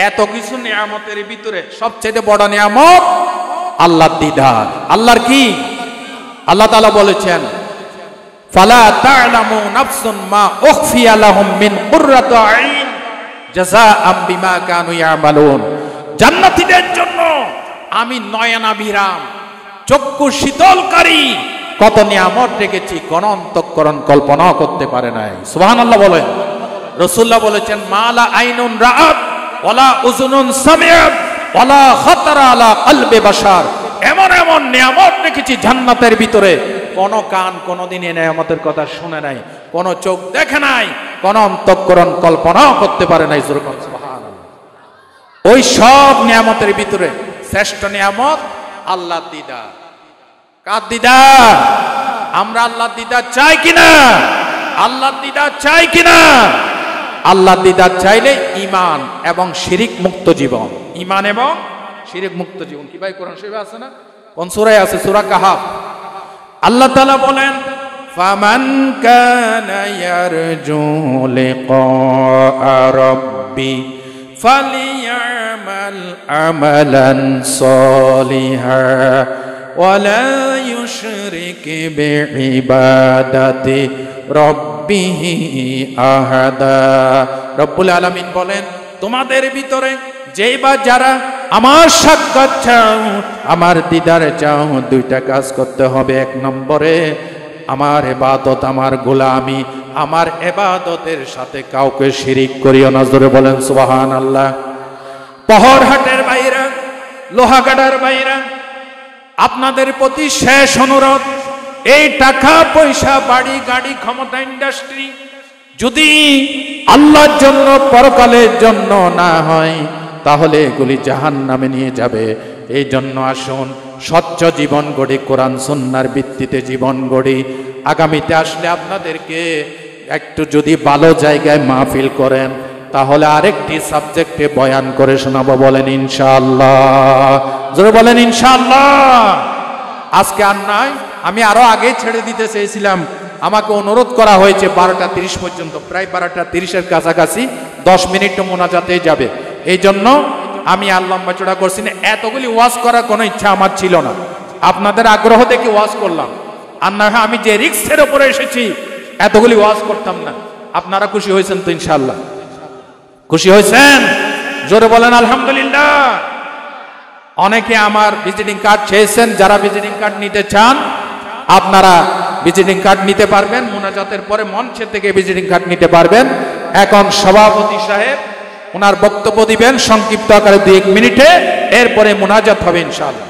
এত কিছু নিয়ামতের ভিতরে সবচেয়ে বড় নিয়ামত আল্লাহর দিদার। আল্লাহর কি? আল্লাহ তাআলা বলেছেন ফালা তা'লামু নাফসুন মা উখফিয়া লাহুম মিন কুররাতি আইন জাযাআম বিমা কানু ইয়ামালুন। জান্নাতীদের জন্য আমি নয়নাভিরাম, চক্ষু শীতলকারী কত নিয়ামত রেখেছি, কোন অন্তঃকরণ কল্পনা করতে পারে নাই। সুবহানাল্লাহ বলেন। রাসূলুল্লাহ বলেছেন মালা আইনুন রাআত ওয়ালা উযুনুন সামিআত ওয়ালা খাতারা আলা কলবি বাশার। এমন এমন নিয়ামত রেখেছি জান্নাতের ভিতরে কোন কান কোনদিন এই নিয়ামতের কথা শুনে নাই, কোন চোখ দেখে নাই, কোন অন্তঃকরণ কল্পনাও করতে পারে নাই। সুবহানাল্লাহ। ওই সব নিয়ামতের ভিতরে শ্রেষ্ঠ নিয়ামত আল্লাহর দিদার। কার দিদার? আমরা আল্লাহর দিদার চাই কিনা? আল্লাহর দিদার চাই কিনা? আল্লাহর দিদার চাইলে ঈমান এবং শিরিক মুক্ত জীবন, ঈমান এবং শিরিক মুক্ত জীবন। কি ভাই কোরআন শরীফে আছে না? কোন সূরায় আছে? সূরা কাহাফ। আল্লাহ তাআলা বলেন, ফামান কানা ইয়ারজু লিকা রাব্বি ফালিয়ামাল আমালান সলিহা ওয়ালা ইউশরিক বিইবাদাতি রাব্বিহি আহাদা। রব্বুল আলামিন বলেন, তোমাদের ভিতরে যেই বা যারা আমার সাক্ষাৎ চাও, আমার দিদার চাও, দুইটা কাজ করতে হবে। এক নম্বরে আমার ইবাদত, আমার গোলামি, আমার ইবাদতের সাথে কাউকে শিরিক করিও না। জোরে বলেন সুবহানাল্লাহ। পহরহাটের বাইরা, লোহাগাড়ার বাইরা, আপনাদের প্রতি শেষ অনুরোধ, এই টাকা পয়সা, বাড়ি গাড়ি, ক্ষমতা, ইন্ডাস্ট্রি যদি আল্লাহর জন্য, পরকালের জন্য না হয়, তাহলে এগুলি জাহান্নামে নিয়ে যাবে। এই জন্য আসুন স্বচ্ছ জীবন গড়ি, কোরআন সুন্নাহর ভিত্তিতে জীবন গড়ি। আগামীতে আসলে আপনাদেরকে একটু যদি ভালো জায়গায় মাহফিল করেন, তাহলে আরেকটি সাবজেক্টে বয়ান করে শোনাবো। বলেন ইনশাআল্লাহ। জোরে বলেন ইনশাআল্লাহ। আজকে আর নয়, আমি আরো আগে ছেড়ে দিতে চেয়েছিলাম, আমাকে অনুরোধ করা হয়েছে 12টা 30 পর্যন্ত, প্রায় 12টা 30-এর কাছাকাছি, 10 মিনিট মোনাজাতে যাবে। এই জন্য আমি আর লম্বা চড়া করছি না। এতগুলি ওয়াজ করার কোনো ইচ্ছা আমার ছিল না, আপনাদের আগ্রহ দেখে ওয়াজ করলাম। আর না আমি যে রিস্কের উপরে এসেছি, এতগুলি ওয়াজ করতাম না। আপনারা খুশি হয়েছেন তো? ইনশাআল্লাহ খুশি হয়েছেন? জোরে বলেন আলহামদুলিল্লাহ। অনেকে আমার ভিজিটিং কার্ড চেয়েছেন, যারা ভিজিটিং কার্ড নিতে চান আপনারা ভিজিটিং কার্ড নিতে পারবেন। মোনাজাতের পরে মঞ্চে থেকে ভিজিটিং কার্ড নিতে পারবেন। এখন সভাপতি সাহেব ওনার বক্তব্য দিবেন সংক্ষিপ্ত আকারে 2-1 মিনিটে, এরপরে মোনাজাত হবে ইনশাআল্লাহ।